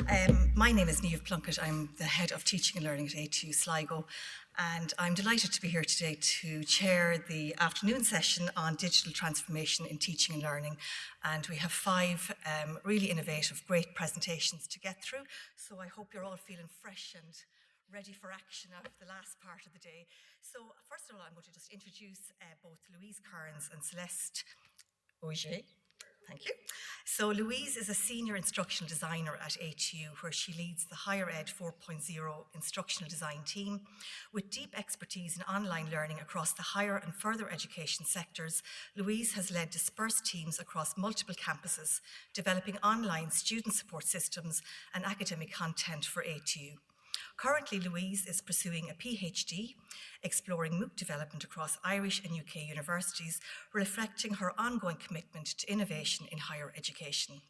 My name is Niamh Plunkett. I'm the Head of Teaching and Learning at A2 Sligo, and I'm delighted to be here today to chair the afternoon session on digital transformation in teaching and learning. And we have five really innovative, great presentations to get through, so I hope you're all feeling fresh and ready for action out of the last part of the day. So first of all, I'm going to just introduce both Louise Kearns and Celeste Auger. Thank you. So Louise is a senior instructional designer at A2U, where she leads the Higher Ed 4.0 instructional design team. With deep expertise in online learning across the higher and further education sectors, Louise has led dispersed teams across multiple campuses, developing online student support systems and academic content for A2U. Currently, Louise is pursuing a PhD, exploring MOOC development across Irish and UK universities, reflecting her ongoing commitment to innovation in higher education.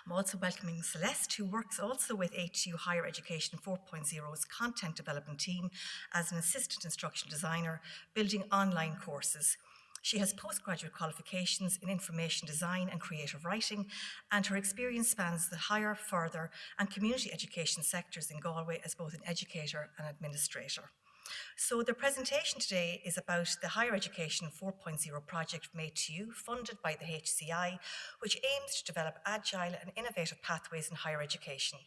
I'm also welcoming Celeste, who works also with A2 Higher Education 4.0's content development team as an assistant instructional designer, building online courses. She has postgraduate qualifications in information design and creative writing, and her experience spans the higher, further, and community education sectors in Galway as both an educator and administrator. So the presentation today is about the Higher Education 4.0 project from A2U, funded by the HCI, which aims to develop agile and innovative pathways in higher education.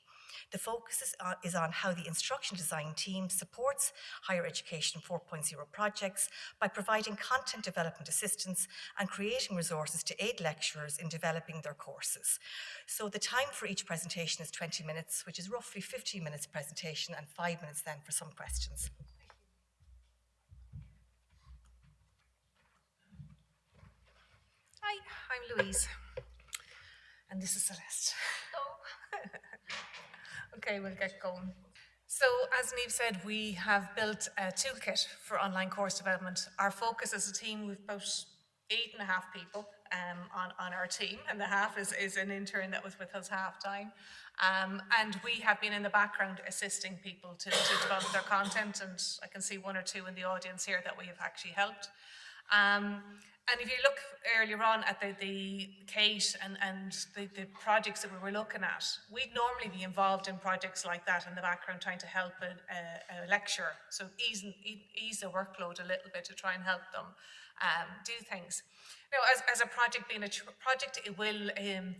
The focus is on how the instructional design team supports Higher Education 4.0 projects by providing content development assistance and creating resources to aid lecturers in developing their courses. So the time for each presentation is 20 minutes, which is roughly 15 minutes presentation and 5 minutes then for some questions. Hi, I'm Louise, and this is Celeste. Okay, we'll get going. So, as Niamh said, we have built a toolkit for online course development. Our focus as a team, we've about 8.5 people on our team, and the half is an intern that was with us half time. And we have been in the background assisting people to develop their content, and I can see one or two in the audience here that we have actually helped. And if you look earlier on at the Kate and the projects that we were looking at, we'd normally be involved in projects like that in the background, trying to help a lecturer, so ease the workload a little bit to try and help them do things. Now, as a project being a project, it will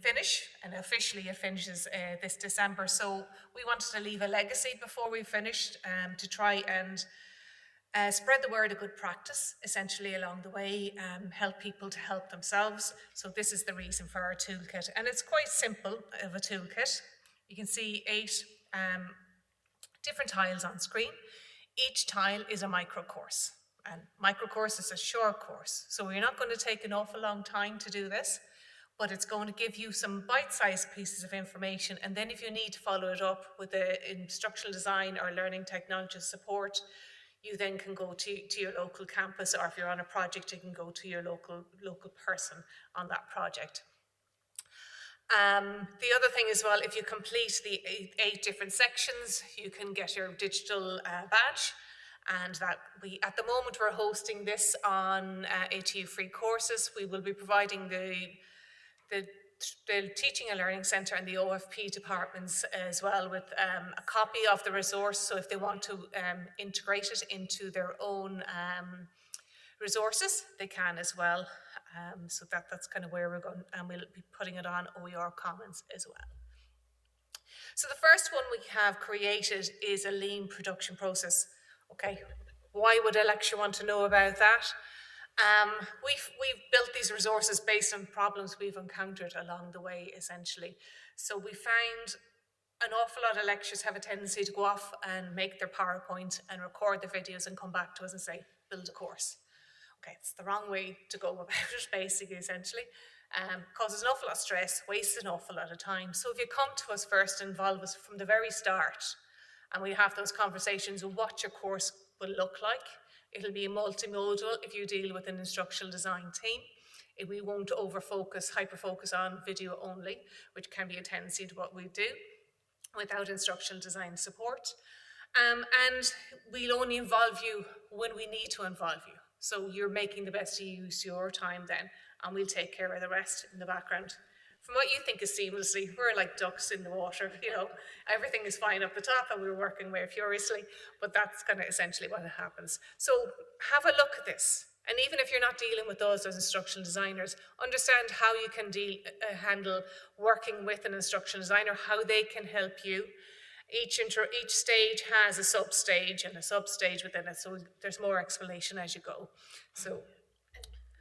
finish, and officially it finishes this December. So we wanted to leave a legacy before we finished to try and spread the word of good practice, essentially, along the way, help people to help themselves. So this is the reason for our toolkit. And it's quite simple of a toolkit. You can see 8 different tiles on screen. Each tile is a micro course. And micro course is a short course. So we're not going to take an awful long time to do this, but it's going to give you some bite-sized pieces of information. And then if you need to follow it up with the instructional design or learning technology support, you then can go to your local campus, or if you're on a project, you can go to your local person on that project. The other thing as well, if you complete the 8 different sections, you can get your digital badge. And that at the moment, we're hosting this on A2U free courses. We will be providing the Teaching and Learning Centre and the OFP departments as well with a copy of the resource, so if they want to integrate it into their own resources, they can as well. So that's kind of where we're going, and we'll be putting it on OER Commons as well. So the first one we have created is a lean production process. Okay, why would a lecturer want to know about that? We've built these resources based on problems we've encountered along the way, essentially. So we found an awful lot of lecturers have a tendency to go off and make their PowerPoint and record the videos and come back to us and say, build a course. Okay, it's the wrong way to go about it, basically, essentially. Causes an awful lot of stress, wastes an awful lot of time. So if you come to us first, involve us from the very start, and we have those conversations of what your course will look like. It'll be multimodal if you deal with an instructional design team. We won't hyper-focus on video only, which can be a tendency to what we do without instructional design support. And we'll only involve you when we need to involve you. So you're making the best use of your time then, and we'll take care of the rest in the background from what you think is seamlessly, we're like ducks in the water, everything is fine up the top and we're working very furiously, but that's kind of essentially what happens. So have a look at this. And even if you're not dealing with those as instructional designers, understand how you can handle working with an instructional designer, how they can help you. Each stage has a sub-stage and a sub-stage within it, so there's more explanation as you go. So,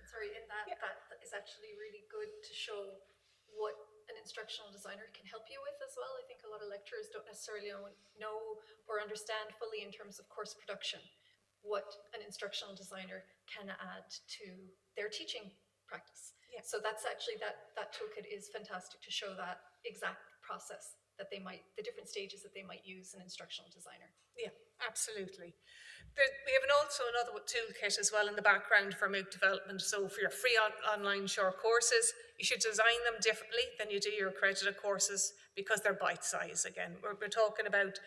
Sorry, in that, that is actually really good to show what an instructional designer can help you with as well. I think a lot of lecturers don't necessarily know or understand fully in terms of course production what an instructional designer can add to their teaching practice. Yeah. So that's actually, that toolkit is fantastic to show that exact process that they might, the different stages that they might use an instructional designer. yeah, absolutely. We have also another toolkit as well in the background for MOOC development. So for your free online short courses, you should design them differently than you do your accredited courses because they're bite-sized. Again, we're talking about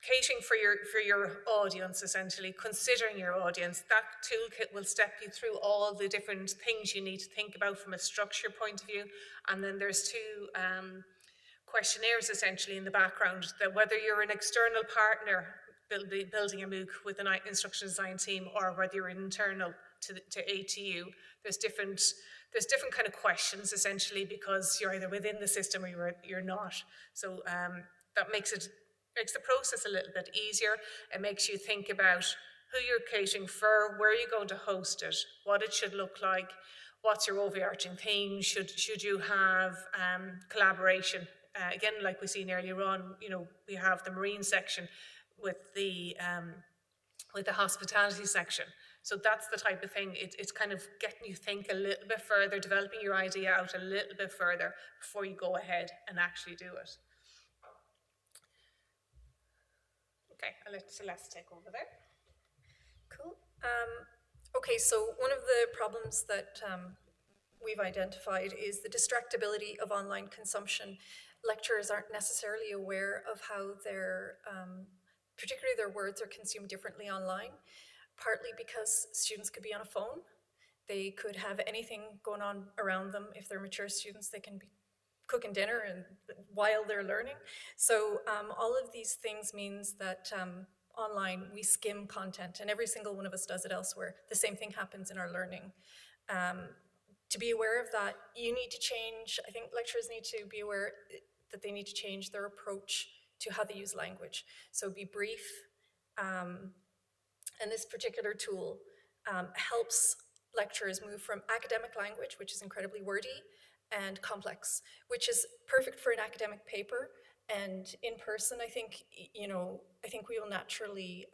catering for your audience, essentially, considering your audience. That toolkit will step you through all the different things you need to think about from a structure point of view. And then there's two questionnaires essentially in the background, that whether you're an external partner building a MOOC with an instructional design team or whether you're internal to ATU, there's different kind of questions essentially because you're either within the system or you're not. So that makes the process a little bit easier. It makes you think about who you're catering for, where you're going to host it, what it should look like, what's your overarching theme, should you have collaboration. Again, like we seen earlier on, we have the marine section with the hospitality section. So that's the type of thing. It's kind of getting you think a little bit further, developing your idea out a little bit further before you go ahead and actually do it. Okay, I'll let Celeste take over there. Cool. Okay, so one of the problems that we've identified is the distractibility of online consumption. Lecturers aren't necessarily aware of how particularly their words are consumed differently online, partly because students could be on a phone. They could have anything going on around them. If they're mature students, they can be cooking dinner and while they're learning. So all of these things means that online we skim content, and every single one of us does it elsewhere. The same thing happens in our learning. To be aware of that, you need to change, I think lecturers need to be aware that they need to change their approach to how they use language. So be brief, and this particular tool helps lecturers move from academic language, which is incredibly wordy and complex, which is perfect for an academic paper. And in person, I think we will naturally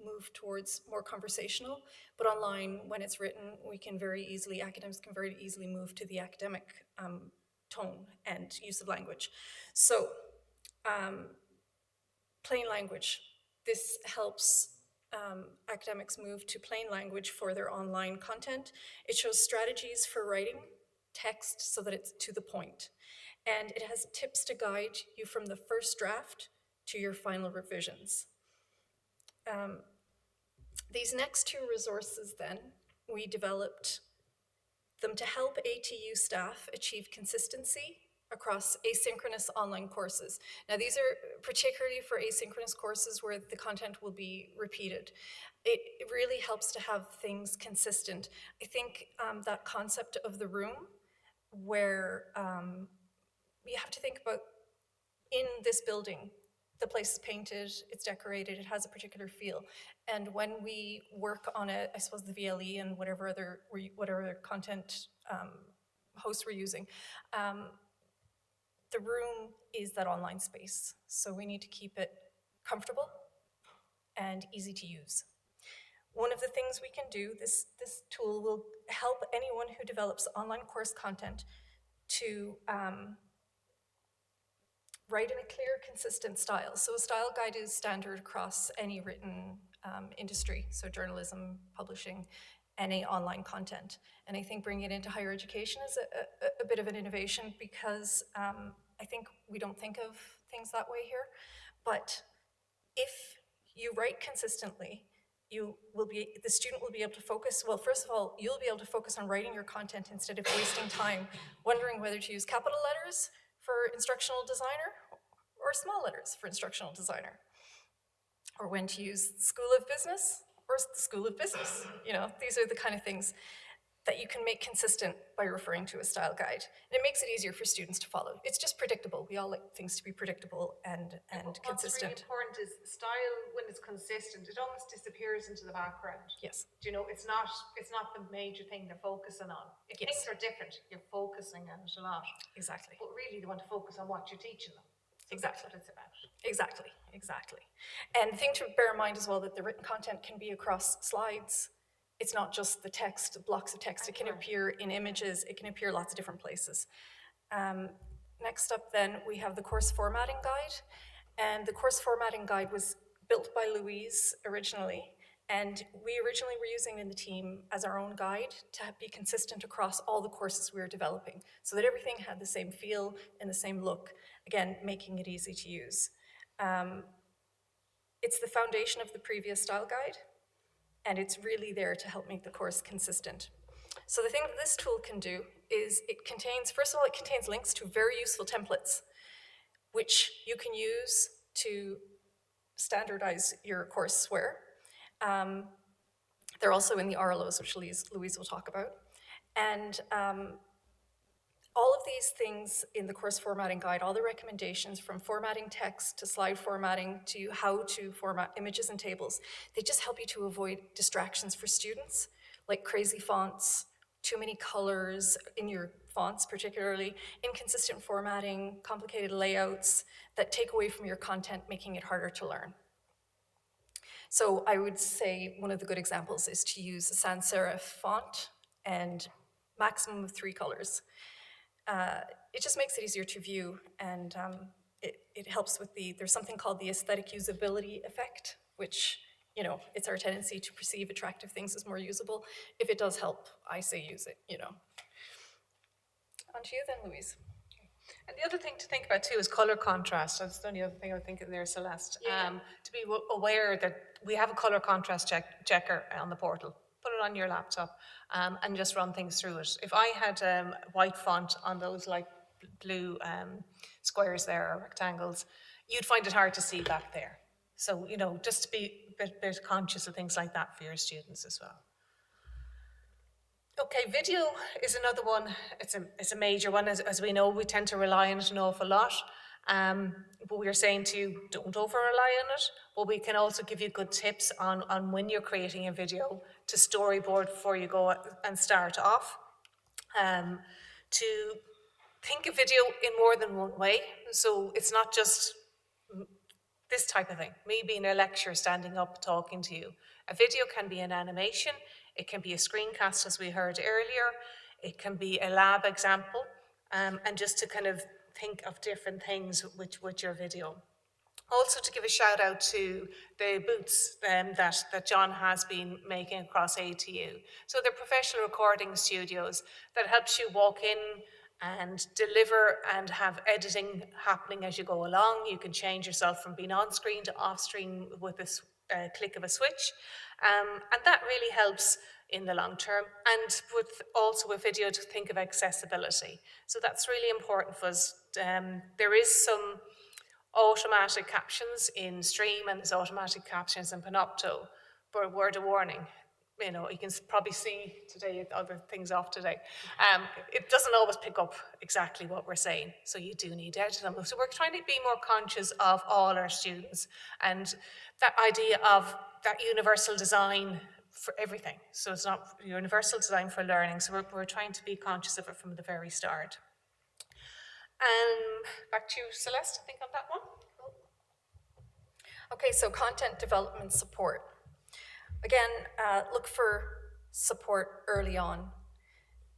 move towards more conversational, but online, when it's written, academics can very easily move to the academic tone and use of language. So, plain language. This helps academics move to plain language for their online content. It shows strategies for writing text so that it's to the point. And it has tips to guide you from the first draft to your final revisions. These next two resources then, we developed them to help ATU staff achieve consistency across asynchronous online courses. Now these are particularly for asynchronous courses where the content will be repeated. It really helps to have things consistent. I think that concept of the room where you have to think about, in this building, the place is painted, it's decorated, it has a particular feel. And when we work on it, I suppose the VLE and whatever other content hosts we're using, the room is that online space. So we need to keep it comfortable and easy to use. One of the things we can do, this tool will help anyone who develops online course content to write in a clear, consistent style. So a style guide is standard across any written industry, so journalism, publishing, any online content. And I think bringing it into higher education is a bit of an innovation because I think we don't think of things that way here. But if you write consistently, the student will be able to focus. Well, first of all, you'll be able to focus on writing your content instead of wasting time wondering whether to use capital letters for instructional designer or small letters for instructional designer, or when to use School of Business or the School of Business. You know, these are the kind of things that you can make consistent by referring to a style guide. And it makes it easier for students to follow. It's just predictable. We all like things to be predictable and What's consistent. really important is style, when it's consistent, it almost disappears into the background. Yes. Do you know, it's not the major thing they're focusing on. If Yes. things are different, you're focusing on it a lot. Exactly. But really, they want to focus on what you're teaching them. So Exactly. that's what it's about. Exactly. And the thing to bear in mind as well, that the written content can be across slides. It's not just the text, blocks of text. It can appear in images. It can appear lots of different places. Next up then, we have the course formatting guide. And the course formatting guide was built by Louise originally. And we originally were using it in the team as our own guide to be consistent across all the courses we were developing, so that everything had the same feel and the same look, again, making it easy to use. It's the foundation of the previous style guide, and it's really there to help make the course consistent. So the thing that this tool can do is first of all, it contains links to very useful templates, which you can use to standardize your courseware. They're also in the RLOs, which Louise will talk about. And all of these things in the course formatting guide, all the recommendations from formatting text to slide formatting to how to format images and tables, they just help you to avoid distractions for students, like crazy fonts, too many colors in your fonts particularly, inconsistent formatting, complicated layouts that take away from your content, making it harder to learn. So I would say one of the good examples is to use a sans serif font and maximum of 3 colors. It just makes it easier to view, and it helps with there's something called the aesthetic usability effect, which, you know, it's our tendency to perceive attractive things as more usable. If it does help, I say use it, you know. On to you then, Louise. And the other thing to think about too is color contrast. That's the only other thing I was thinking there, Celeste. Yeah. To be aware that we have a color contrast checker on the portal. Put it on your laptop and just run things through it. If I had white font on those light blue squares there, or rectangles, you'd find it hard to see back there. So, you know, just to be a bit conscious of things like that for your students as well. Okay, video is another one. It's a major one. As we know, we tend to rely on it an awful lot. But we're saying to you, don't over-rely on it. But we can also give you good tips on when you're creating a video to storyboard before you go and start off. To think of video in more than one way. So it's not just this type of thing, me being a lecturer standing up talking to you. A video can be an animation, it can be a screencast as we heard earlier, it can be a lab example, and just to kind of think of different things with your video. Also to give a shout out to the booths that John has been making across ATU. So they're professional recording studios that helps you walk in and deliver and have editing happening as you go along. You can change yourself from being on screen to off screen with a click of a switch. And that really helps in the long term. And also with video to think of accessibility. So that's really important for us. There is some automatic captions in Stream and there's automatic captions in Panopto, but a word of warning. You know, you can probably see today, other things off today. It doesn't always pick up exactly what we're saying, so you do need to edit them. So we're trying to be more conscious of all our students and that idea of that universal design for everything. So it's not universal design for learning, so we're trying to be conscious of it from the very start. Back to you, Celeste, I think on that one. Okay, so content development support. Again, look for support early on.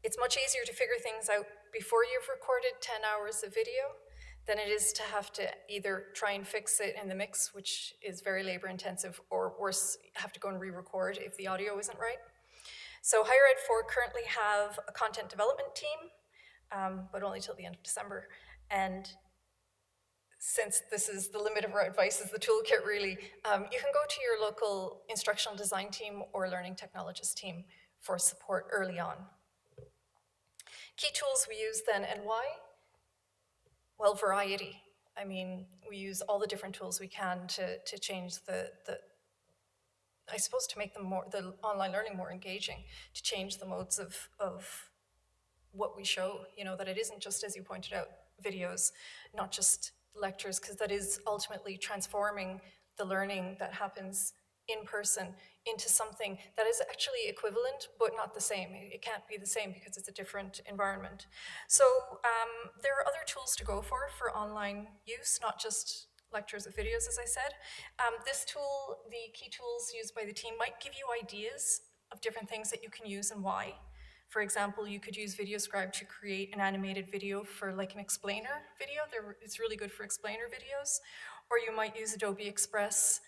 It's much easier to figure things out before you've recorded 10 hours of video than it is to have to either try and fix it in the mix, which is very labor intensive, or worse, have to go and re-record if the audio isn't right. So Higher Ed 4 currently have a content development team, but only till the end of December. And since this is the limit of our advice is the toolkit really, you can go to your local instructional design team or learning technologist team for support early on. Key tools we use then, and why? Well, variety. I mean, we use all the different tools we can to change I suppose to make the online learning more engaging, to change the modes of what we show, that it isn't just, as you pointed out, videos, not just lectures, because that is ultimately transforming the learning that happens in person into something that is actually equivalent, but not the same. It can't be the same because it's a different environment. So there are other tools to go for online use, not just lectures or videos, as I said. This tool, the key tools used by the team, might give you ideas of different things that you can use and why. For example, you could use VideoScribe to create an animated video for like an explainer video. It's really good for explainer videos. Or you might use Adobe Express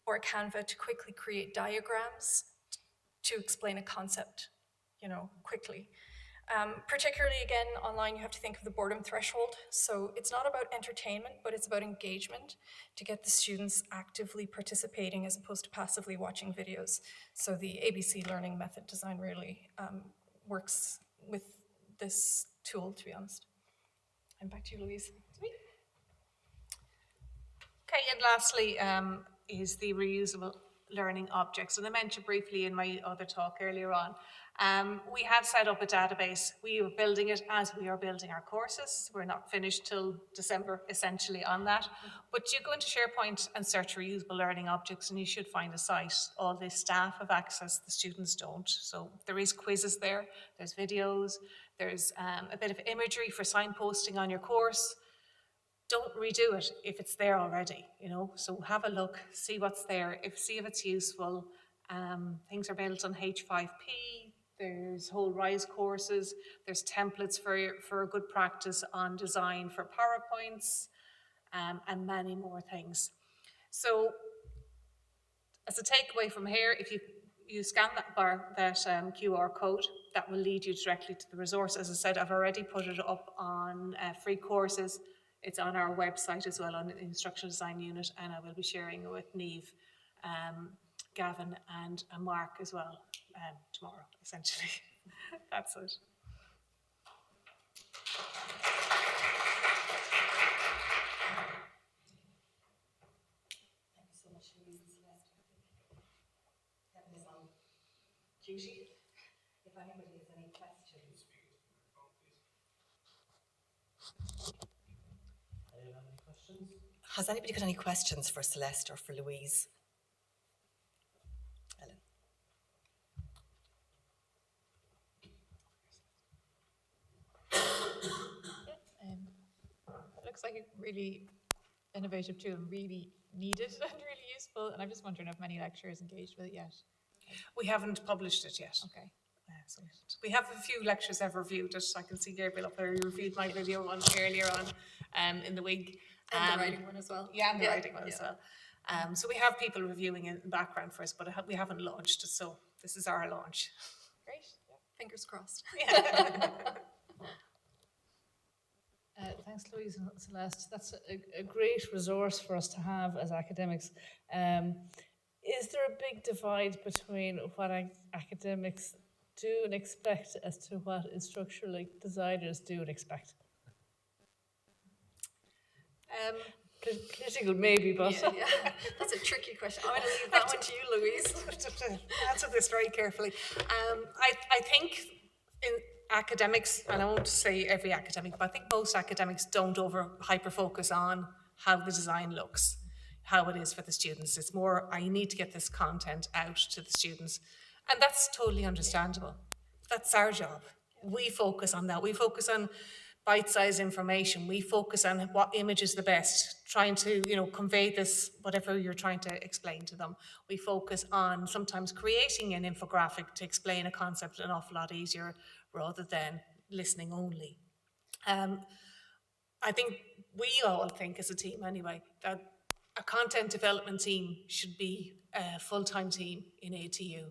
or Canva to quickly create diagrams to explain a concept, quickly. Particularly, again, online, you have to think of the boredom threshold. So it's not about entertainment, but it's about engagement to get the students actively participating as opposed to passively watching videos. So the ABC learning method design really works with this tool, to be honest. And back to you, Louise. Okay, and lastly is the reusable learning objects. And I mentioned briefly in my other talk earlier on, we have set up a database. We are building it as we are building our courses. We're not finished till December, essentially, on that. But you go into SharePoint and search reusable learning objects, and you should find a site. All the staff have access, the students don't. So there is quizzes there, there's videos, there's a bit of imagery for signposting on your course. Don't redo it if it's there already, so have a look, see what's there, see if it's useful. Things are built on H5P, there's whole RISE courses, there's templates for good practice on design for PowerPoints, and many more things. So as a takeaway from here, if you scan that QR code, that will lead you directly to the resource. As I said, I've already put it up on free courses. It's on our website as well, on the Instructional Design Unit, and I will be sharing it with Niamh, Gavin and Mark as well tomorrow, essentially. That's it. Thank you so much, Louise and Celeste. Kevin is on duty. If anybody has any questions. Has anybody got any questions for Celeste or for Louise? Ellen. It looks like a really innovative tool, really needed and really useful. And I'm just wondering if many lecturers engaged with it yet. We haven't published it yet. Okay. So we have a few lecturers have reviewed it. I can see Gabriel up there. He reviewed my video one earlier on in the week. And the writing one as well. Yeah, and the writing one as well. So we have people reviewing it in the background for us, but we haven't launched it. So this is our launch. Great. Fingers crossed. Thanks, Louise and Celeste. That's a great resource for us to have as academics. Is there a big divide between what academics do and expect as to what instructional designers do and expect? Political maybe, but... Yeah. That's a tricky question. I'm going to leave that one to you, Louise. Answer this very carefully. I think in academics, and I won't say every academic, but I think most academics don't hyper focus on how the design looks, how it is for the students. It's more, I need to get this content out to the students. And that's totally understandable. That's our job. We focus on that. We focus on bite-sized information. We focus on what image is the best, trying to, convey this, whatever you're trying to explain to them. We focus on sometimes creating an infographic to explain a concept an awful lot easier rather than listening only. I think we all think as a team anyway, that a content development team should be a full-time team in ATU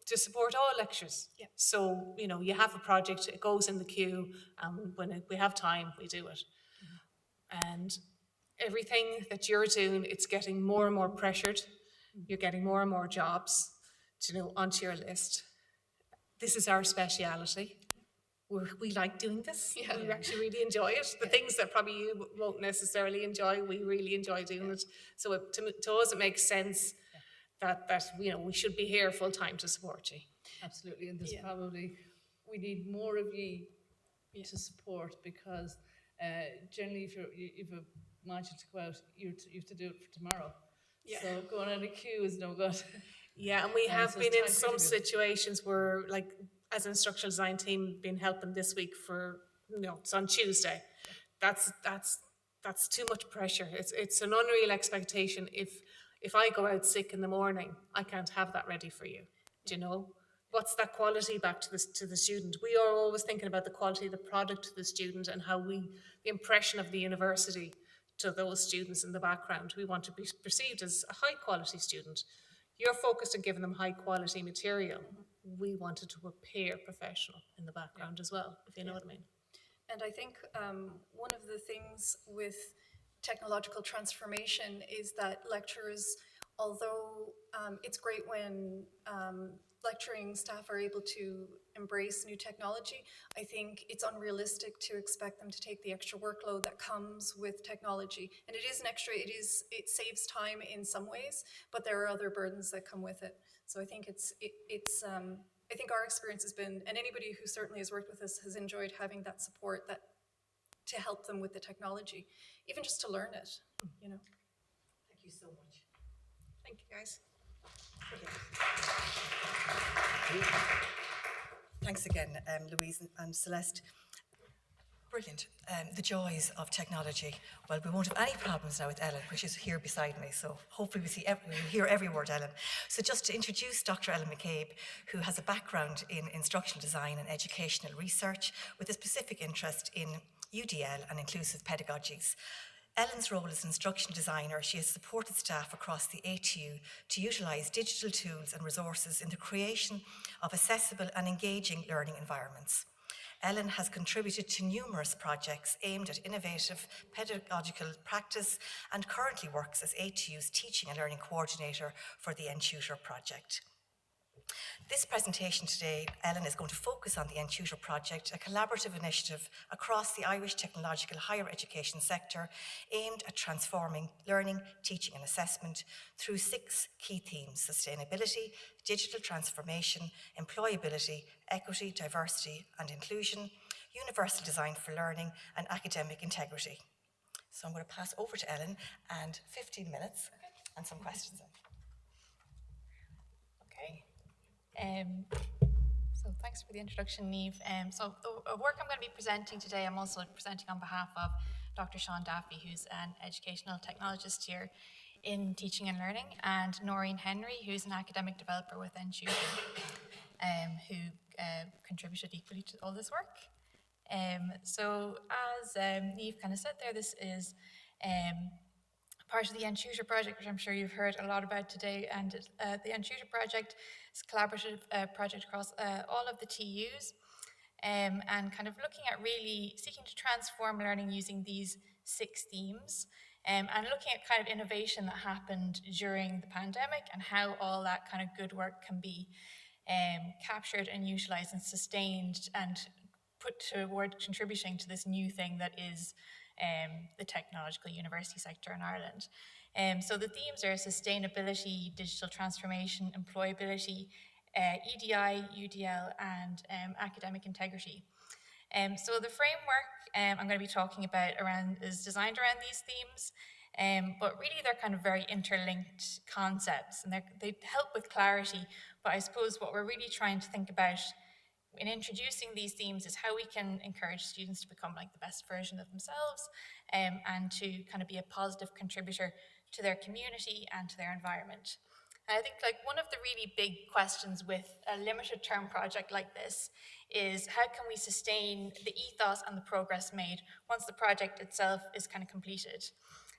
to support all lectures. Yeah. So, you have a project, it goes in the queue, and when we have time, we do it. And everything that you're doing, it's getting more and more pressured. You're getting more and more jobs, onto your list. This is our speciality. We like doing this. Yeah. We actually really enjoy it. The things that probably you won't necessarily enjoy, we really enjoy doing it. So to us, it makes sense that we should be here full time to support you. Absolutely, and there's Yeah. probably, we need more of you to support, because generally if you've a margin to go out, you have to do it for tomorrow. Yeah. So going on a queue is no good. Yeah, and we And have so been it's in time some critical. situations where, like, as an instructional design team, been helping this week for, it's on Tuesday. That's too much pressure. It's an unreal expectation. If I go out sick in the morning, I can't have that ready for you. Do you know? What's that quality back to the student? We are always thinking about the quality of the product to the student and how the impression of the university to those students in the background. We want to be perceived as a high quality student. You're focused on giving them high quality material. We wanted to appear professional in the background as well, if you know what I mean. And I think one of the things with technological transformation is that lecturers, although it's great when lecturing staff are able to embrace new technology, I think it's unrealistic to expect them to take the extra workload that comes with technology. And it is an extra, it saves time in some ways, but there are other burdens that come with it. So I think I think our experience has been, and anybody who certainly has worked with us has enjoyed having that support to help them with the technology, even just to learn it, Thank you so much. Thank you, guys. Thanks again, Louise and Celeste. Brilliant. The joys of technology. Well, we won't have any problems now with Ellen, which is here beside me. So hopefully we'll hear every word, Ellen. So just to introduce Dr. Ellen McCabe, who has a background in instructional design and educational research with a specific interest in UDL and inclusive pedagogies. Ellen's role as an instruction designer, she has supported staff across the ATU to utilise digital tools and resources in the creation of accessible and engaging learning environments. Ellen has contributed to numerous projects aimed at innovative pedagogical practice and currently works as ATU's Teaching and Learning Coordinator for the NTutor project. This presentation today, Ellen is going to focus on the NTutor project, a collaborative initiative across the Irish technological higher education sector aimed at transforming learning, teaching and assessment through 6 key themes: sustainability, digital transformation, employability, equity, diversity and inclusion, universal design for learning and academic integrity. So I'm going to pass over to Ellen and 15 minutes and some questions. Okay. So thanks for the introduction, Niamh. So the work I'm going to be presenting today, I'm also presenting on behalf of Dr. Sean Daffy, who's an educational technologist here in teaching and learning, and Noreen Henry, who's an academic developer with NTutor, who contributed equally to all this work. So as Niamh kind of said there, this is part of the NTutor project, which I'm sure you've heard a lot about today. And the NTutor project is a collaborative project across all of the TUs, and kind of looking at really seeking to transform learning using these 6 themes, and looking at kind of innovation that happened during the pandemic and how all that kind of good work can be captured and utilised and sustained and put toward contributing to this new thing that is the technological university sector in Ireland. So the themes are sustainability, digital transformation, employability, EDI, UDL, and academic integrity. So the framework I'm going to be talking about is designed around these themes, but really they're kind of very interlinked concepts, and they help with clarity. But I suppose what we're really trying to think about in introducing these themes is how we can encourage students to become like the best version of themselves, and to kind of be a positive contributor to their community and to their environment. And I think like one of the really big questions with a limited term project like this is how can we sustain the ethos and the progress made once the project itself is kind of completed?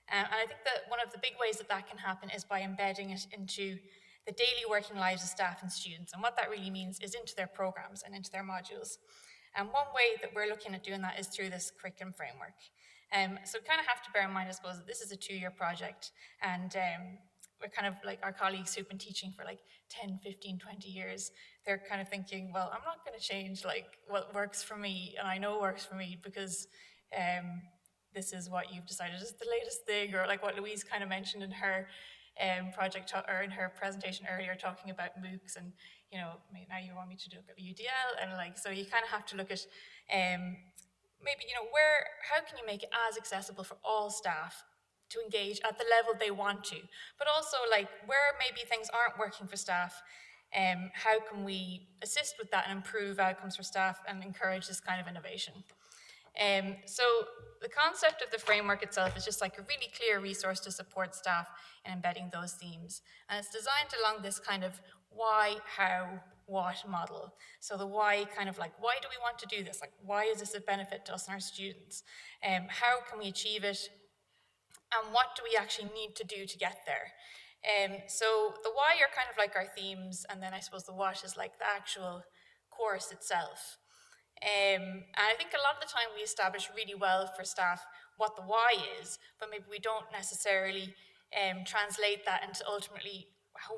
And I think that one of the big ways that that can happen is by embedding it into the daily working lives of staff and students. And what that really means is into their programs and into their modules. And one way that we're looking at doing that is through this curriculum framework. So kind of have to bear in mind, I suppose, that this is a 2-year project, and we're kind of like our colleagues who've been teaching for like 10, 15, 20 years, they're kind of thinking, well, I'm not going to change like what works for me, and I know works for me because this is what you've decided is the latest thing, or like what Louise kind of mentioned in her project or in her presentation earlier, talking about MOOCs, and now you want me to look at UDL, and like so you kind of have to look at maybe how can you make it as accessible for all staff to engage at the level they want to, but also like where maybe things aren't working for staff. How can we assist with that and improve outcomes for staff and encourage this kind of innovation? So the concept of the framework itself is just like a really clear resource to support staff in embedding those themes. And it's designed along this kind of why, how, what model. So the why, kind of like, why do we want to do this? Like, why is this a benefit to us and our students? How can we achieve it? And what do we actually need to do to get there? So the why are kind of like our themes, and then I suppose the what is like the actual course itself. And I think a lot of the time we establish really well for staff what the why is, but maybe we don't necessarily translate that into ultimately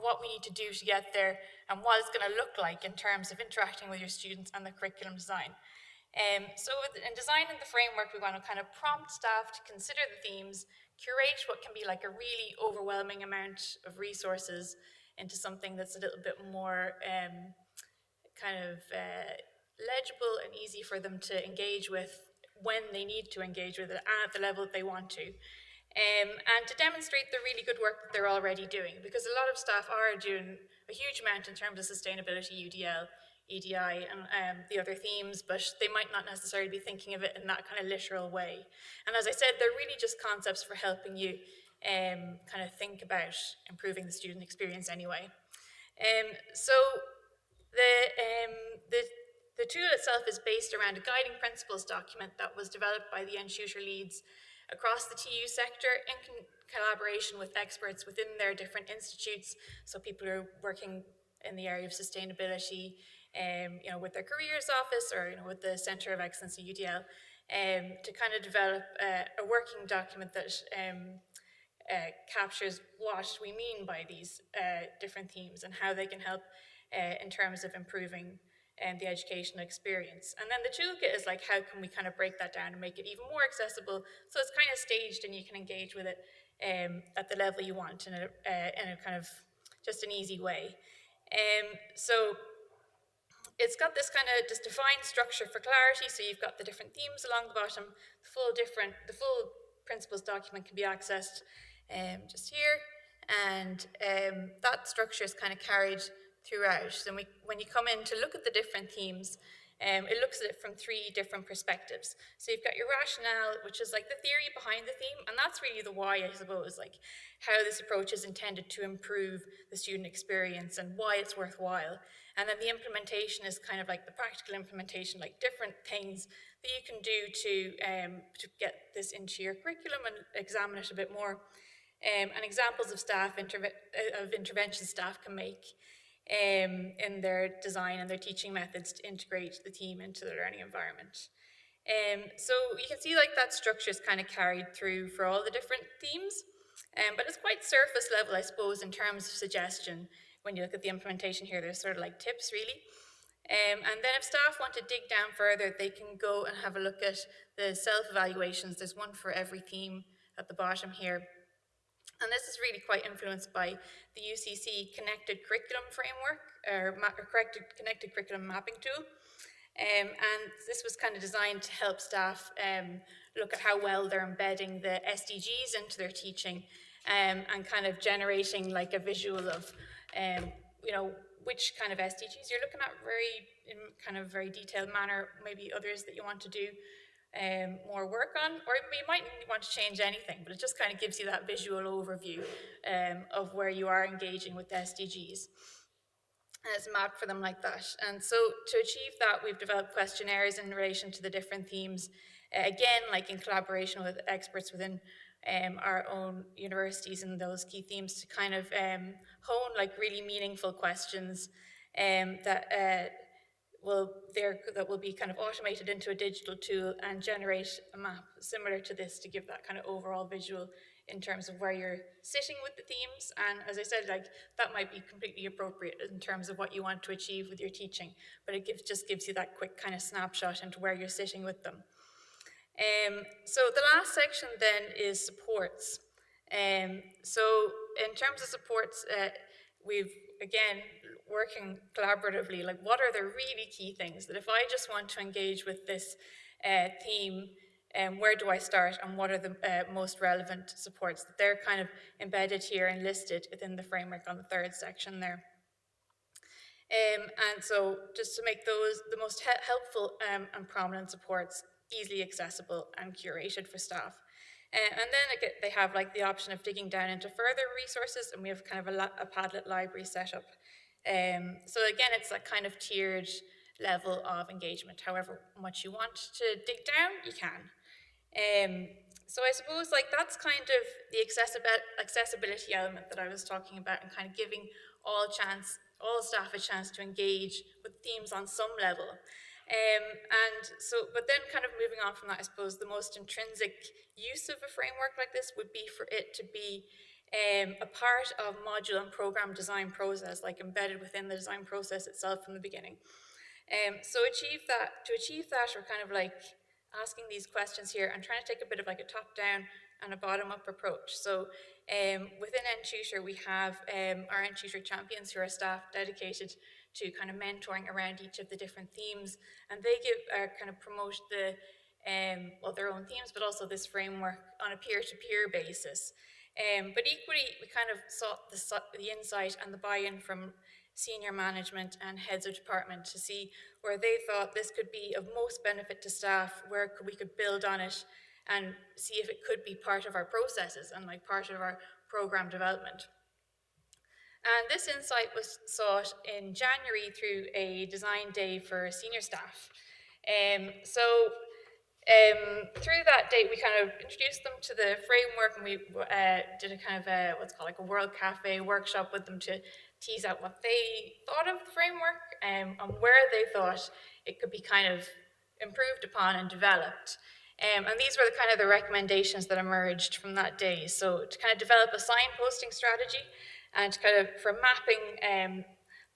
what we need to do to get there and what it's going to look like in terms of interacting with your students and the curriculum design. So in designing the framework, we want to kind of prompt staff to consider the themes, curate what can be like a really overwhelming amount of resources into something that's a little bit more legible and easy for them to engage with when they need to engage with it and at the level that they want to. And to demonstrate the really good work that they're already doing, because a lot of staff are doing a huge amount in terms of sustainability, UDL, EDI, and the other themes, but they might not necessarily be thinking of it in that kind of literal way. And as I said, they're really just concepts for helping you kind of think about improving the student experience anyway. So the tool itself is based around a guiding principles document that was developed by the N-Shooter leads across the TU sector in collaboration with experts within their different institutes. So people who are working in the area of sustainability, with their careers office or with the Centre of Excellence at UDL, to kind of develop a working document that captures what we mean by these different themes and how they can help in terms of improving the educational experience. And then the toolkit is like, how can we kind of break that down and make it even more accessible so it's kind of staged and you can engage with it at the level you want in a kind of just an easy way. So it's got this kind of just defined structure for clarity. So you've got the different themes along the bottom. The full principles document can be accessed just here, and that structure is kind of carried throughout. So when you come in to look at the different themes, it looks at it from 3 different perspectives. So you've got your rationale, which is like the theory behind the theme, and that's really the why, I suppose, like how this approach is intended to improve the student experience and why it's worthwhile. And then the implementation is kind of like the practical implementation, like different things that you can do to get this into your curriculum and examine it a bit more. And examples of intervention staff can make in their design and their teaching methods to integrate the theme into the learning environment. So you can see like that structure is kind of carried through for all the different themes, but it's quite surface level, I suppose, in terms of suggestion. When you look at the implementation here, there's sort of like tips really. And then if staff want to dig down further, they can go and have a look at the self-evaluations. There's one for every theme at the bottom here. And this is really quite influenced by the UCC Connected Curriculum Framework, or Connected Curriculum Mapping Tool. And this was kind of designed to help staff look at how well they're embedding the SDGs into their teaching, and kind of generating like a visual of, which kind of SDGs you're looking at in kind of very detailed manner, maybe others that you want to do more work on, or you might want to change anything, but it just kind of gives you that visual overview of where you are engaging with the SDGs. And it's mapped for them like that. And so to achieve that, we've developed questionnaires in relation to the different themes, again, like in collaboration with experts within our own universities and those key themes, to kind of hone like really meaningful questions that that will be kind of automated into a digital tool and generate a map similar to this to give that kind of overall visual in terms of where you're sitting with the themes. And as I said, like that might be completely appropriate in terms of what you want to achieve with your teaching, but it just gives you that quick kind of snapshot into where you're sitting with them. So the last section then is supports. So in terms of supports, we've again working collaboratively, like what are the really key things that if I just want to engage with this theme, where do I start and what are the most relevant supports that they're kind of embedded here and listed within the framework on the third section there. And so just to make those the most helpful and prominent supports easily accessible and curated for staff. And then they have like the option of digging down into further resources, and we have kind of a Padlet library set up. So again, it's that kind of tiered level of engagement. However much you want to dig down, you can. So I suppose like that's kind of the accessibility element that I was talking about, and kind of giving all staff a chance to engage with themes on some level. But then kind of moving on from that, I suppose the most intrinsic use of a framework like this would be for it to be a part of module and program design process, like embedded within the design process itself from the beginning. So to achieve that, we're kind of like asking these questions here and trying to take a bit of like a top-down and a bottom-up approach. So within NTutor, we have our NTutor champions, who are staff dedicated to kind of mentoring around each of the different themes, and they kind of promote their own themes, but also this framework on a peer-to-peer basis. But equally, we kind of sought the insight and the buy-in from senior management and heads of department to see where they thought this could be of most benefit to staff, where we could build on it and see if it could be part of our processes and like part of our program development. And this insight was sought in January through a design day for senior staff. Through that date, we kind of introduced them to the framework, and we did a kind of what's called like a World Cafe workshop with them to tease out what they thought of the framework and where they thought it could be kind of improved upon and developed. And these were the recommendations that emerged from that day. So to kind of develop a signposting strategy, and kind of for mapping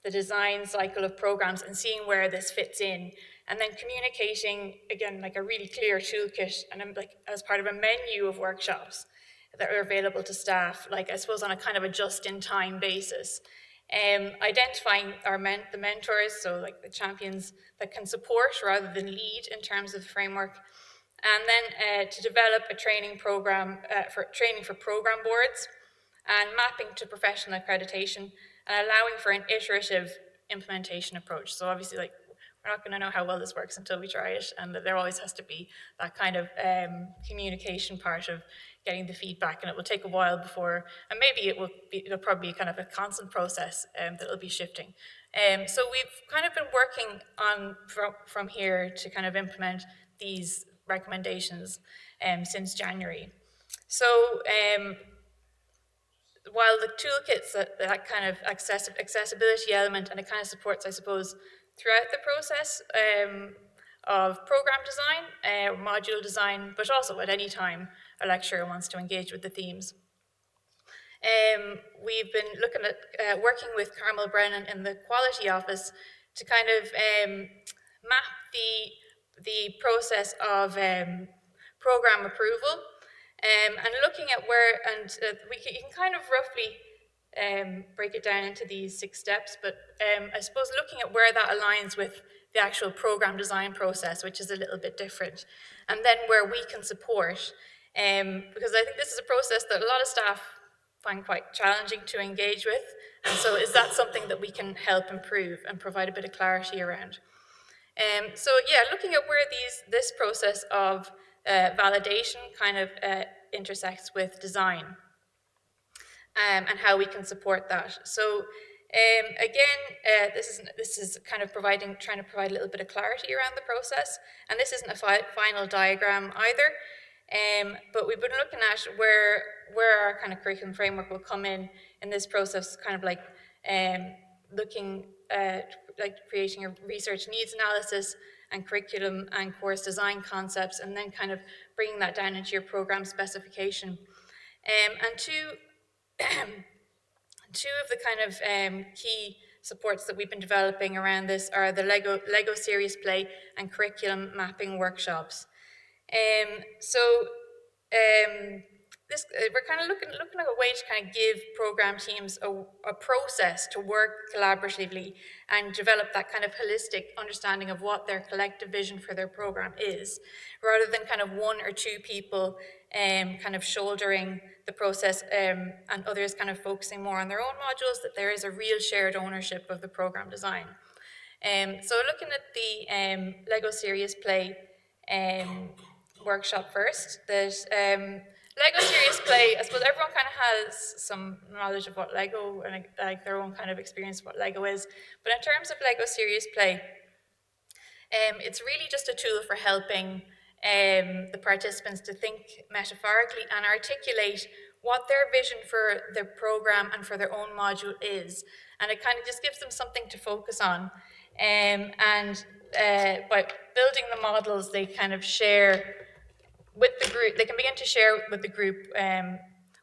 the design cycle of programs and seeing where this fits in, and then communicating, again, like a really clear toolkit and like as part of a menu of workshops that are available to staff, like I suppose on a kind of a just-in-time basis. Identifying the mentors, so like the champions that can support rather than lead in terms of the framework, and then to develop a training program for program boards, and mapping to professional accreditation, and allowing for an iterative implementation approach. So obviously, like, we're not going to know how well this works until we try it, and there always has to be that kind of communication part of getting the feedback, and it will take a while before, and maybe it'll probably be kind of a constant process that it'll be shifting. So we've kind of been working on from here to kind of implement these recommendations since January. So while the toolkits, that kind of accessibility element, and it kind of supports, I suppose, throughout the process of program design, module design, but also at any time a lecturer wants to engage with the themes. We've been looking at working with Carmel Brennan in the quality office to kind of map the process of program approval, and looking at where, and you can kind of roughly break it down into these 6 steps, but I suppose looking at where that aligns with the actual program design process, which is a little bit different, and then where we can support, because I think this is a process that a lot of staff find quite challenging to engage with, and so is that something that we can help improve and provide a bit of clarity around? So yeah, looking at where this process of validation kind of intersects with design, and how we can support that. So again, this is kind of trying to provide a little bit of clarity around the process, and this isn't a final diagram either, but we've been looking at where our kind of curriculum framework will come in this process, kind of like looking like creating a research needs analysis and curriculum and course design concepts, and then kind of bringing that down into your program specification. And two of the kind of key supports that we've been developing around this are the Lego Serious Play and curriculum mapping workshops. This we're kind of looking at a way to kind of give program teams a process to work collaboratively and develop that kind of holistic understanding of what their collective vision for their program is, rather than kind of one or two people kind of shouldering the process and others kind of focusing more on their own modules, that there is a real shared ownership of the program design. So looking at the Lego Serious Play workshop first, there's Lego Serious Play. I suppose everyone kind of has some knowledge of what Lego and like their own kind of experience of what Lego is. But in terms of Lego Serious Play, it's really just a tool for helping the participants to think metaphorically and articulate what their vision for their program and for their own module is. And it kind of just gives them something to focus on. And by building the models, they kind of share with the group, they can begin to share with the group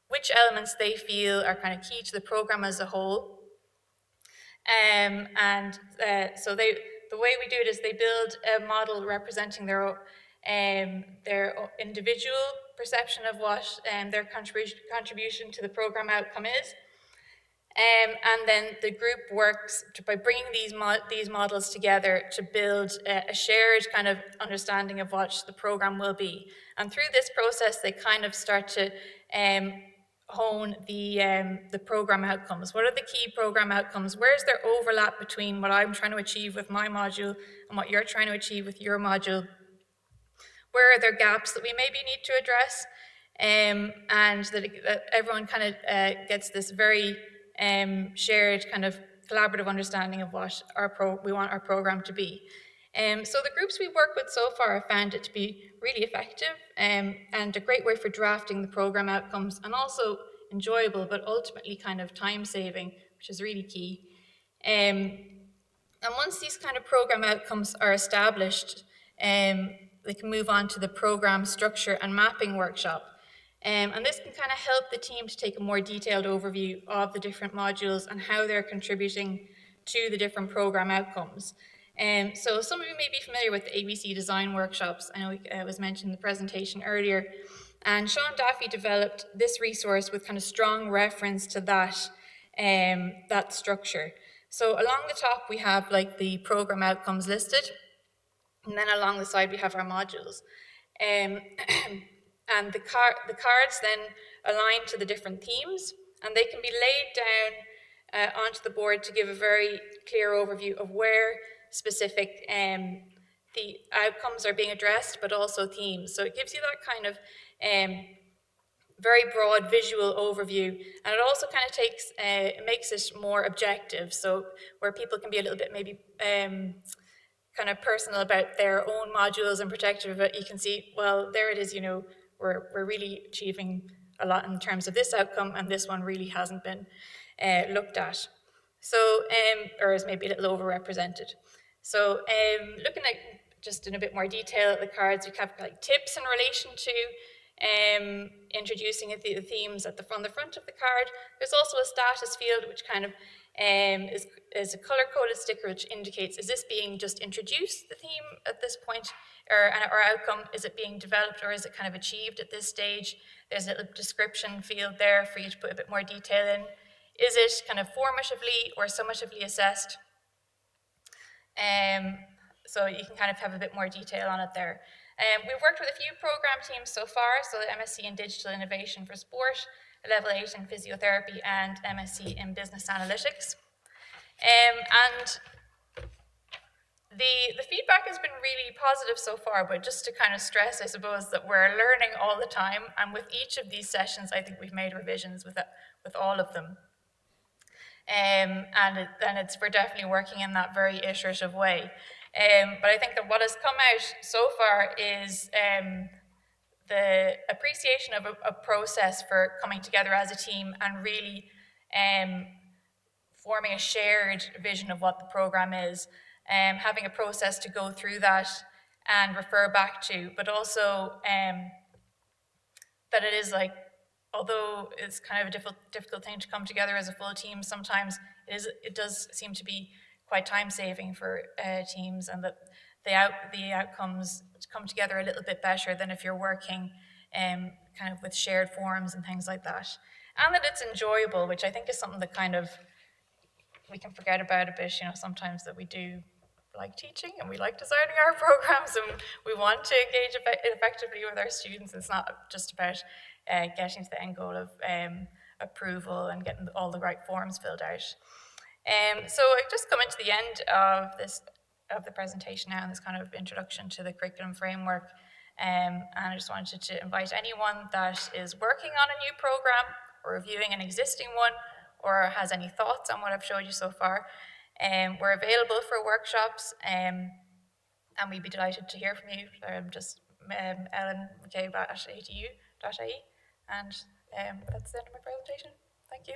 which elements they feel are kind of key to the program as a whole. So the way we do it is they build a model representing their individual perception of what their contribution to the program outcome is. And then the group works by bringing these models together to build a shared kind of understanding of what the program will be. And through this process, they kind of start to hone the program outcomes. What are the key program outcomes? Where's there overlap between what I'm trying to achieve with my module and what you're trying to achieve with your module? Where are there gaps that we maybe need to address? And that everyone kind of gets this very shared kind of collaborative understanding of what we want our program to be. So the groups we work with so far have found it to be really effective and a great way for drafting the program outcomes, and also enjoyable, but ultimately kind of time-saving, which is really key. And once these kind of program outcomes are established, they can move on to the program structure and mapping workshop. And this can kind of help the team to take a more detailed overview of the different modules and how they're contributing to the different program outcomes. So some of you may be familiar with the ABC design workshops. I know it was mentioned in the presentation earlier. And Sean Daffy developed this resource with kind of strong reference to that structure. So along the top, we have like the program outcomes listed. And then along the side, we have our modules. And the cards then align to the different themes, and they can be laid down onto the board to give a very clear overview of where specific the outcomes are being addressed, but also themes. So it gives you that kind of very broad visual overview, and it also kind of makes it more objective, so where people can be a little bit maybe kind of personal about their own modules and protective of it. You can see, well, there it is, you know, we're really achieving a lot in terms of this outcome, and this one really hasn't been looked at. So, or is maybe a little overrepresented. So, looking at just in a bit more detail at the cards, we have like tips in relation to introducing the themes on the front of the card. There's also a status field, which kind of is a color-coded sticker which indicates, is this being just introduced, the theme at this point, or outcome, is it being developed, or is it kind of achieved at this stage? There's a little description field there for you to put a bit more detail in. Is it kind of formatively or summatively assessed? So you can kind of have a bit more detail on it there. We've worked with a few program teams so far, so the MSc in Digital Innovation for Sport, Level 8 in Physiotherapy, and MSc in Business Analytics. And the feedback has been really positive so far, but just to kind of stress, I suppose, that we're learning all the time, and with each of these sessions, I think we've made revisions with all of them. We're definitely working in that very iterative way. But I think that what has come out so far is the appreciation of a process for coming together as a team and really forming a shared vision of what the program is, having a process to go through that and refer back to, but also that it is like, although it's kind of a difficult thing to come together as a full team, sometimes it does seem to be quite time saving for teams, and that the outcomes come together a little bit better than if you're working kind of with shared forums and things like that. And that it's enjoyable, which I think is something that kind of we can forget about a bit, sometimes, that we do like teaching and we like designing our programs and we want to engage effectively with our students. It's not just about getting to the end goal of approval and getting all the right forms filled out. So I've just come into the end of the presentation now, and this kind of introduction to the curriculum framework. And I just wanted to invite anyone that is working on a new program or reviewing an existing one or has any thoughts on what I've showed you so far. We're available for workshops, and we'd be delighted to hear from you. Just Ellen McCabe at atu.ie, and that's the end of my presentation. Thank you.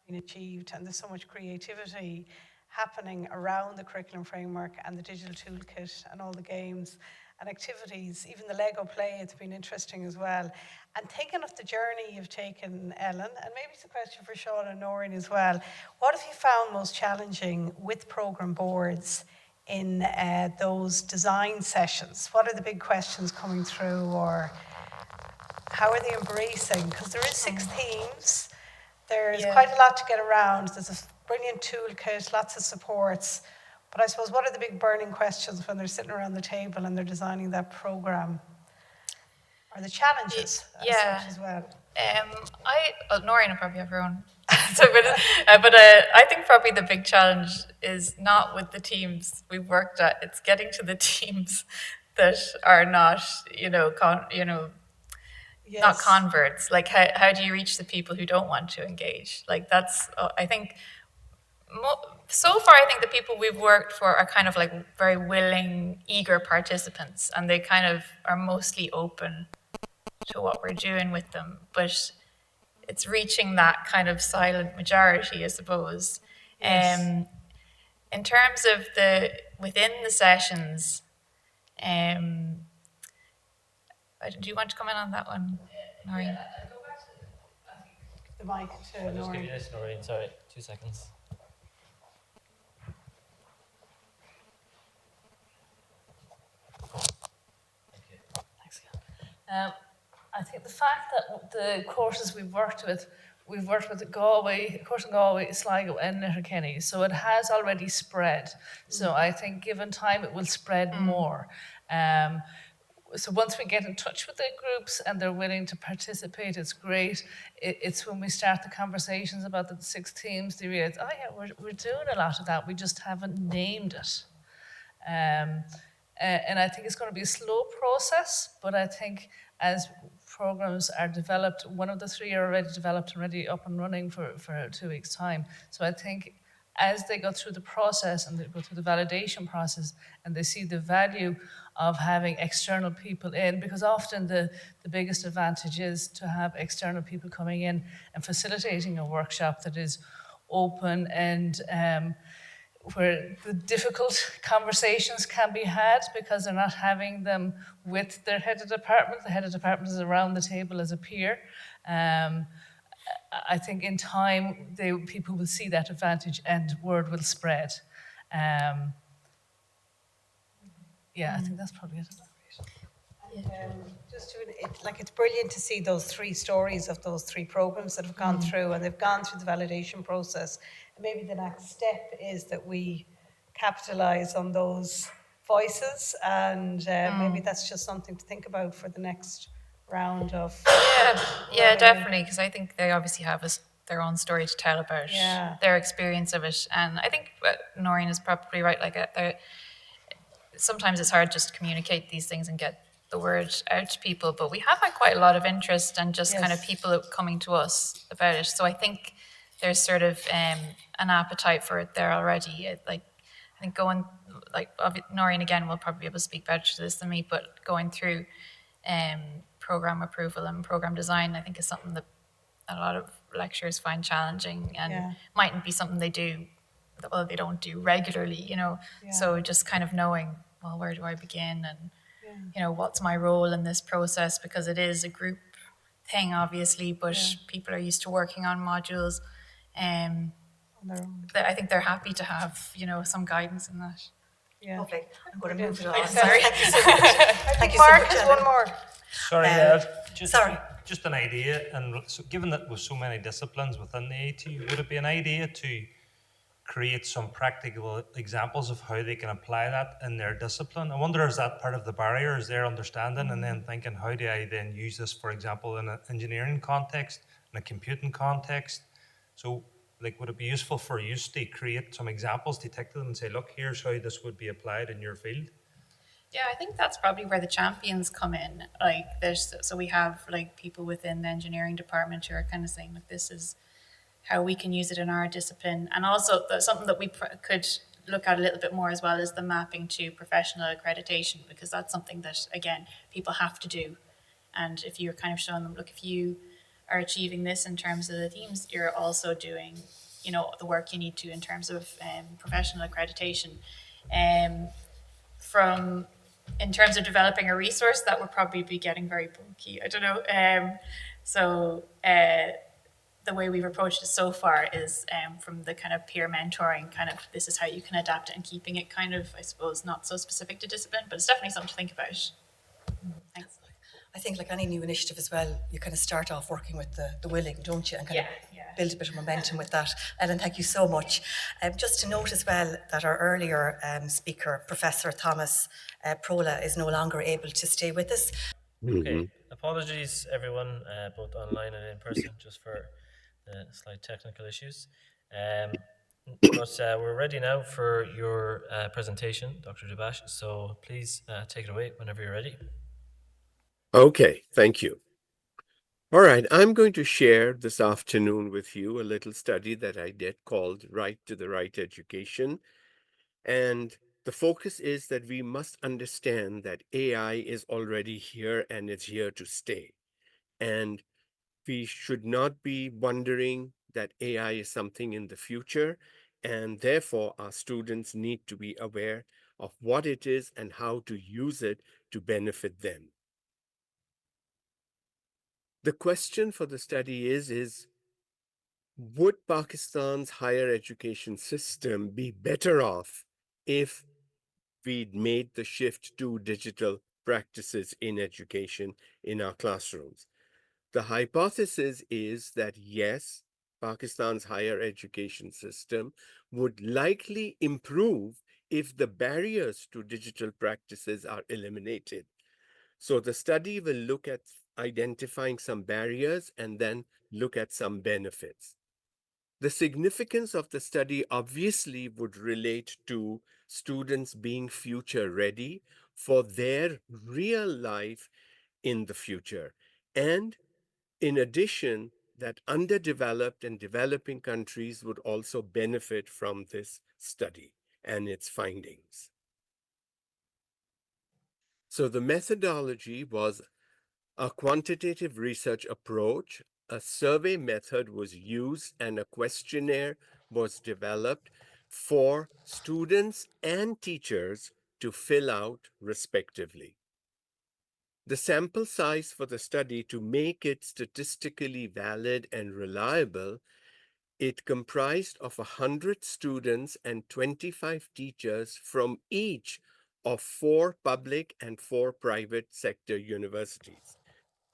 Been achieved, and there's so much creativity happening around the curriculum framework and the digital toolkit and all the games and activities, even the Lego play. It's been interesting as well. And thinking of the journey you've taken, Ellen, and maybe it's a question for Sean and Noreen as well, what have you found most challenging with programme boards in those design sessions? What are the big questions coming through, or how are they embracing? Because there is 6 themes. There's quite a lot to get around. There's a brilliant toolkit, lots of supports. But I suppose, what are the big burning questions when they're sitting around the table and they're designing that programme? Or the challenges as well? Noreen will probably have her own. But I think probably the big challenge is not with the teams we've worked at. It's getting to the teams that are not, not converts. Like, how do you reach the people who don't want to engage? Like, that's, I think, so far, I think the people we've worked for are kind of like very willing, eager participants, and they kind of are mostly open to what we're doing with them. But it's reaching that kind of silent majority, I suppose. Yes. In terms of within the sessions, do you want to comment on that one, Noreen? The mic to Noreen. Just give you this, Noreen. Sorry, 2 seconds. Thank you. Thanks, Ken. I think the fact that the courses we've worked with Galway, a course in Galway, Sligo and Letterkenny, so it has already spread. So I think given time it will spread more. So once we get in touch with the groups and they're willing to participate, it's great. It's when we start the conversations about the 6 themes, they realize, oh yeah, we're doing a lot of that, we just haven't named it. And I think it's going to be a slow process, but I think as programs are developed, one of the 3 are already developed and ready up and running for 2 weeks' time. So I think as they go through the process and they go through the validation process and they see the value of having external people in, because often the biggest advantage is to have external people coming in and facilitating a workshop that is open and where the difficult conversations can be had because they're not having them with their head of department. The head of department is around the table as a peer. I think in time, people will see that advantage and word will spread. I think that's probably it. It's brilliant to see those 3 stories of those 3 programs that have gone through, and they've gone through the validation process. And maybe the next step is that we capitalise on those voices, and maybe that's just something to think about for the next round of. Yeah, definitely, because I think they obviously have their own story to tell about Yeah. their experience of it. And I think Noreen is probably right. Like, sometimes it's hard just to communicate these things and get the word out to people. But we have had quite a lot of interest and just kind of Yes. people coming to us about it. So I think there's sort of an appetite for it there already. I think going, like, Noreen again will probably be able to speak better to this than me, but going through program approval and program design, I think is something that a lot of lecturers find challenging and Yeah. mightn't be something they do, well, they don't do regularly, you know. So just kind of knowing, well, where do I begin, and you know, what's my role in this process, because it is a group thing, obviously, but people are used to working on modules. On their own. I think they're happy to have, you know, some guidance in that. Yeah. Lovely. I'm going to move it on. Sorry. Thank you so much. Thank you so Mark much, has Ellen. one more. Sorry, sorry. just an idea. And so given that with so many disciplines within the AT, would it be an idea to create some practical examples of how they can apply that in their discipline? I wonder, is that part of the barrier, is their understanding, and then thinking, how do I then use this, for example, in an engineering context, in a computing context? So, like, would it be useful for you to create some examples to take to them and say, look, here's how this would be applied in your field? Yeah, I think that's probably where the champions come in. Like, so we have like people within the engineering department who are kind of saying, like, this is how we can use it in our discipline. And also something that we could look at a little bit more as well is the mapping to professional accreditation, because that's something that, again, people have to do. And if you're kind of showing them, look, if you are achieving this in terms of the themes, you're also doing, you know, the work you need to in terms of professional accreditation. In terms of developing a resource, that would probably be getting very bulky. I don't know. The way we've approached it so far is from the kind of peer mentoring, kind of, this is how you can adapt it, and keeping it kind of, I suppose, not so specific to discipline, but it's definitely something to think about. Thanks. I think, like any new initiative as well, you kind of start off working with the willing, don't you? And kind of build a bit of momentum with that. Ellen, thank you so much. Just to note as well that our earlier speaker, Professor Thomas Prola, is no longer able to stay with us. Okay, apologies everyone, both online and in person, just for the slight technical issues. But we're ready now for your presentation, Dr. Dubash, so please take it away whenever you're ready. Okay, thank you. All right, I'm going to share this afternoon with you a little study that I did called Right to the Right Education. And the focus is that we must understand that AI is already here and it's here to stay. And we should not be wondering that AI is something in the future. And therefore, our students need to be aware of what it is and how to use it to benefit them. The question for the study is would Pakistan's higher education system be better off if we'd made the shift to digital practices in education in our classrooms? The hypothesis is that yes, Pakistan's higher education system would likely improve if the barriers to digital practices are eliminated. So the study will look at identifying some barriers and then look at some benefits. The significance of the study obviously would relate to students being future ready for their real life in the future. And in addition, that underdeveloped and developing countries would also benefit from this study and its findings. So the methodology was a quantitative research approach. A survey method was used and a questionnaire was developed for students and teachers to fill out respectively. The sample size for the study, to make it statistically valid and reliable, it comprised of 100 students and 25 teachers from each of 4 public and 4 private sector universities.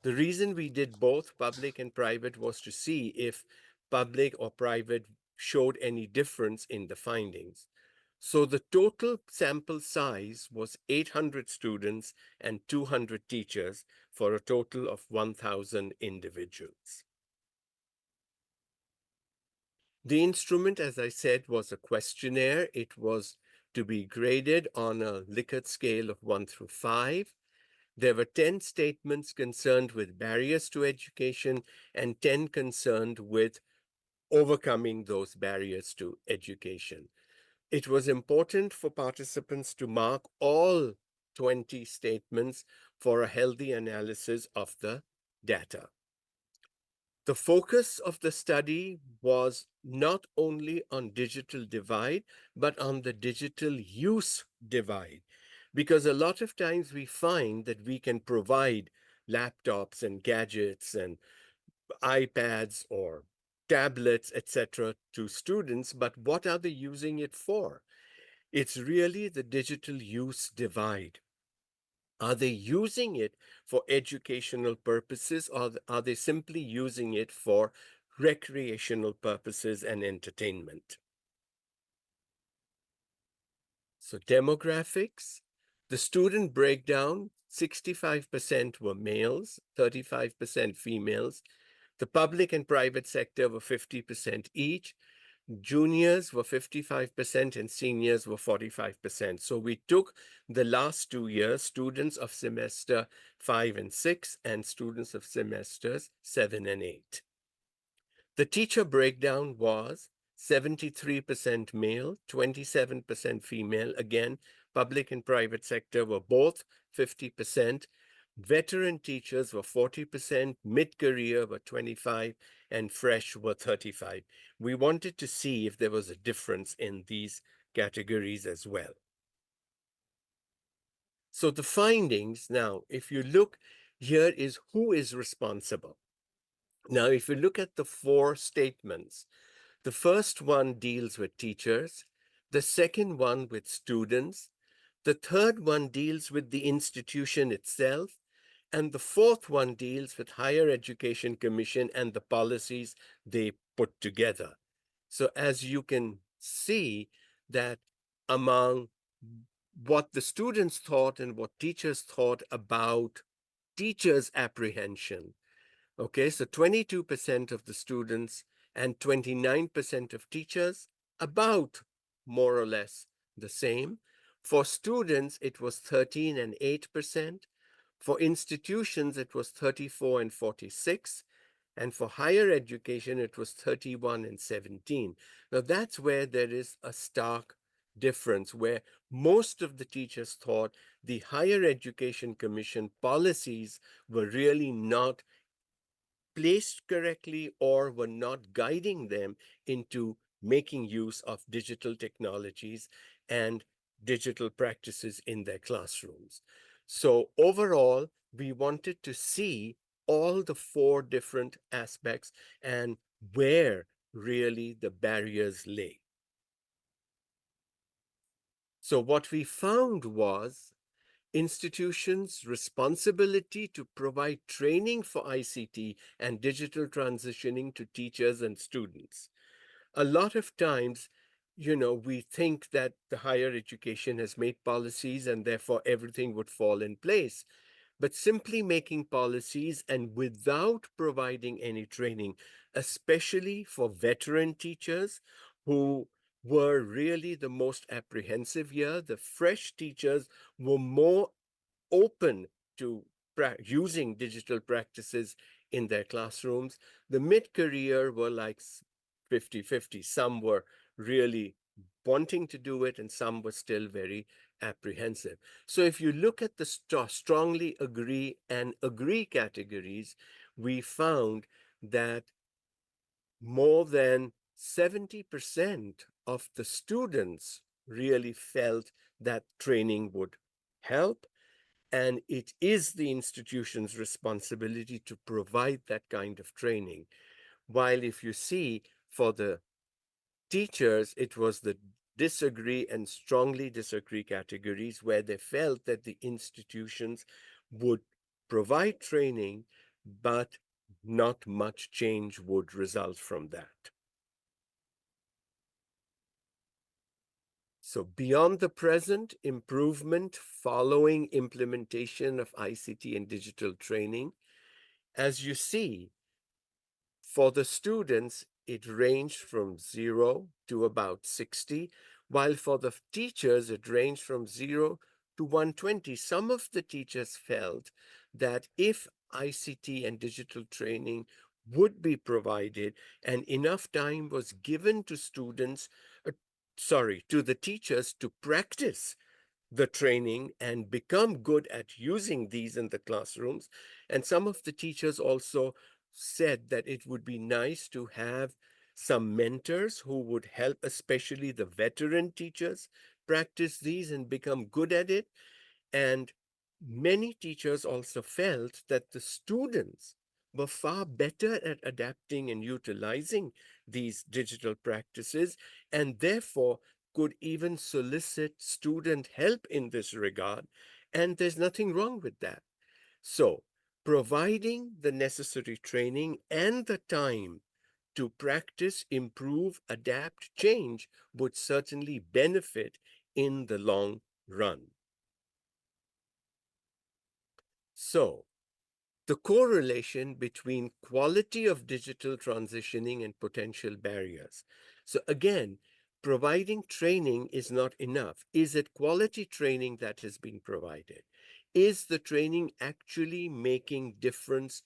The reason we did both public and private was to see if public or private showed any difference in the findings. So the total sample size was 800 students and 200 teachers for a total of 1,000 individuals. The instrument, as I said, was a questionnaire. It was to be graded on a Likert scale of 1 through 5. There were 10 statements concerned with barriers to education and 10 concerned with overcoming those barriers to education. It was important for participants to mark all 20 statements for a healthy analysis of the data. The focus of the study was not only on digital divide, but on the digital use divide. Because a lot of times we find that we can provide laptops and gadgets and iPads or tablets, etc., to students, but what are they using it for? It's really the digital use divide. Are they using it for educational purposes, or are they simply using it for recreational purposes and entertainment? So demographics, the student breakdown, 65% were males, 35% females. The public and private sector were 50% each. Juniors were 55% and seniors were 45%. So we took the last 2 years, students of semester 5 and 6 and students of semesters 7 and 8. The teacher breakdown was 73% male, 27% female. Again, public and private sector were both 50%. Veteran teachers were 40%, mid-career were 25%, and fresh were 35%. We wanted to see if there was a difference in these categories as well. So the findings now, if you look, here is who is responsible. Now, if you look at the 4 statements, the first one deals with teachers, the second one with students, the third one deals with the institution itself, and the fourth one deals with Higher Education Commission and the policies they put together. So as you can see that among what the students thought and what teachers thought about teachers' apprehension, okay, so 22% of the students and 29% of teachers, about more or less the same. For students, it was 13 and 8%. For institutions, it was 34 and 46. And for higher education, it was 31 and 17. Now, that's where there is a stark difference, where most of the teachers thought the Higher Education Commission policies were really not placed correctly or were not guiding them into making use of digital technologies and digital practices in their classrooms. So overall, we wanted to see all the 4 different aspects and where really the barriers lay. So what we found was institutions' responsibility to provide training for ICT and digital transitioning to teachers and students. A lot of times, we think that the higher education has made policies and therefore everything would fall in place. But simply making policies and without providing any training, especially for veteran teachers who were really the most apprehensive here, the fresh teachers were more open to using digital practices in their classrooms. The mid-career were like 50-50. Some were really wanting to do it and some were still very apprehensive. So if you look at the strongly agree and agree categories, we found that more than 70% of the students really felt that training would help. And it is the institution's responsibility to provide that kind of training. While if you see for the teachers, it was the disagree and strongly disagree categories where they felt that the institutions would provide training, but not much change would result from that. So beyond the present, improvement following implementation of ICT and digital training. As you see, for the students, it ranged from 0 to about 60, while for the teachers, it ranged from 0 to 120. Some of the teachers felt that if ICT and digital training would be provided and enough time was given to to the teachers to practice the training and become good at using these in the classrooms. And some of the teachers also said that it would be nice to have some mentors who would help, especially the veteran teachers, practice these and become good at it. And many teachers also felt that the students were far better at adapting and utilizing these digital practices, and therefore could even solicit student help in this regard. And there's nothing wrong with that. So, providing the necessary training and the time to practice, improve, adapt, change would certainly benefit in the long run. So, the correlation between quality of digital transitioning and potential barriers. So again, providing training is not enough. Is it quality training that has been provided? Is the training actually making difference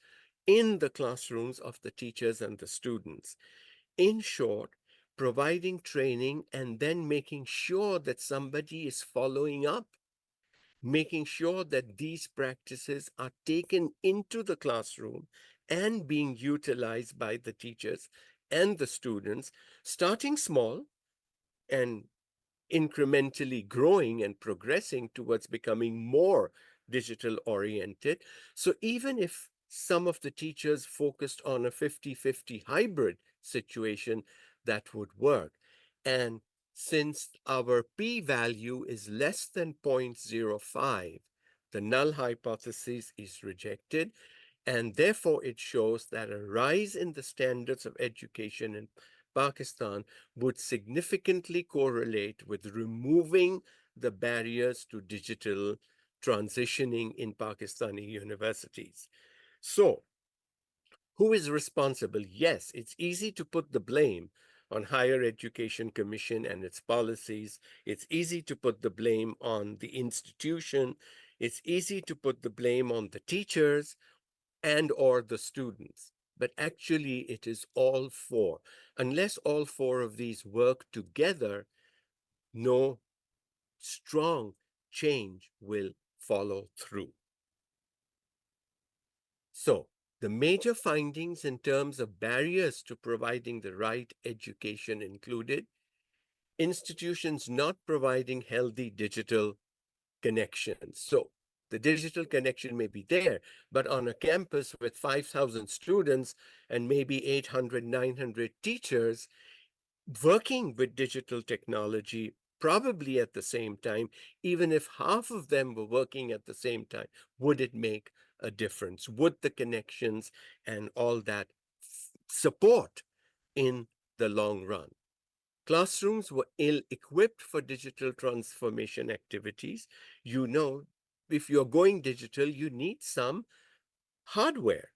in the classrooms of the teachers and the students? In short, providing training and then making sure that somebody is following up, making sure that these practices are taken into the classroom and being utilized by the teachers and the students, starting small and incrementally growing and progressing towards becoming more digital oriented. So even if some of the teachers focused on a 50-50 hybrid situation, that would work. And since our p-value is less than 0.05, the null hypothesis is rejected, and therefore it shows that a rise in the standards of education in Pakistan would significantly correlate with removing the barriers to digital transitioning in Pakistani universities. So, who is responsible? Yes, it's easy to put the blame on Higher Education Commission and its policies. It's easy to put the blame on the institution. It's easy to put the blame on the teachers and or the students. But actually, it is all four. Unless all four of these work together, no strong change will follow through. So, the major findings in terms of barriers to providing the right education included institutions not providing healthy digital connections. So, the digital connection may be there, but on a campus with 5,000 students and maybe 800, 900 teachers working with digital technology, probably at the same time, even if half of them were working at the same time, would it make a difference? Would the connections and all that support in the long run? Classrooms were ill-equipped for digital transformation activities. You know, if you're going digital, you need some hardware.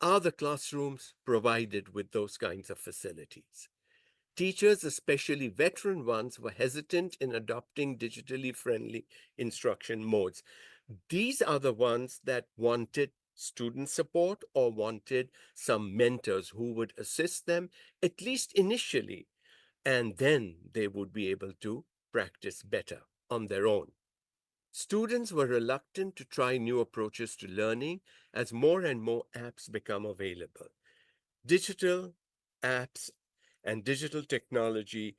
Are the classrooms provided with those kinds of facilities? Teachers, especially veteran ones, were hesitant in adopting digitally friendly instruction modes. These are the ones that wanted student support or wanted some mentors who would assist them, at least initially, and then they would be able to practice better on their own. Students were reluctant to try new approaches to learning as more and more apps become available. Digital apps and digital technology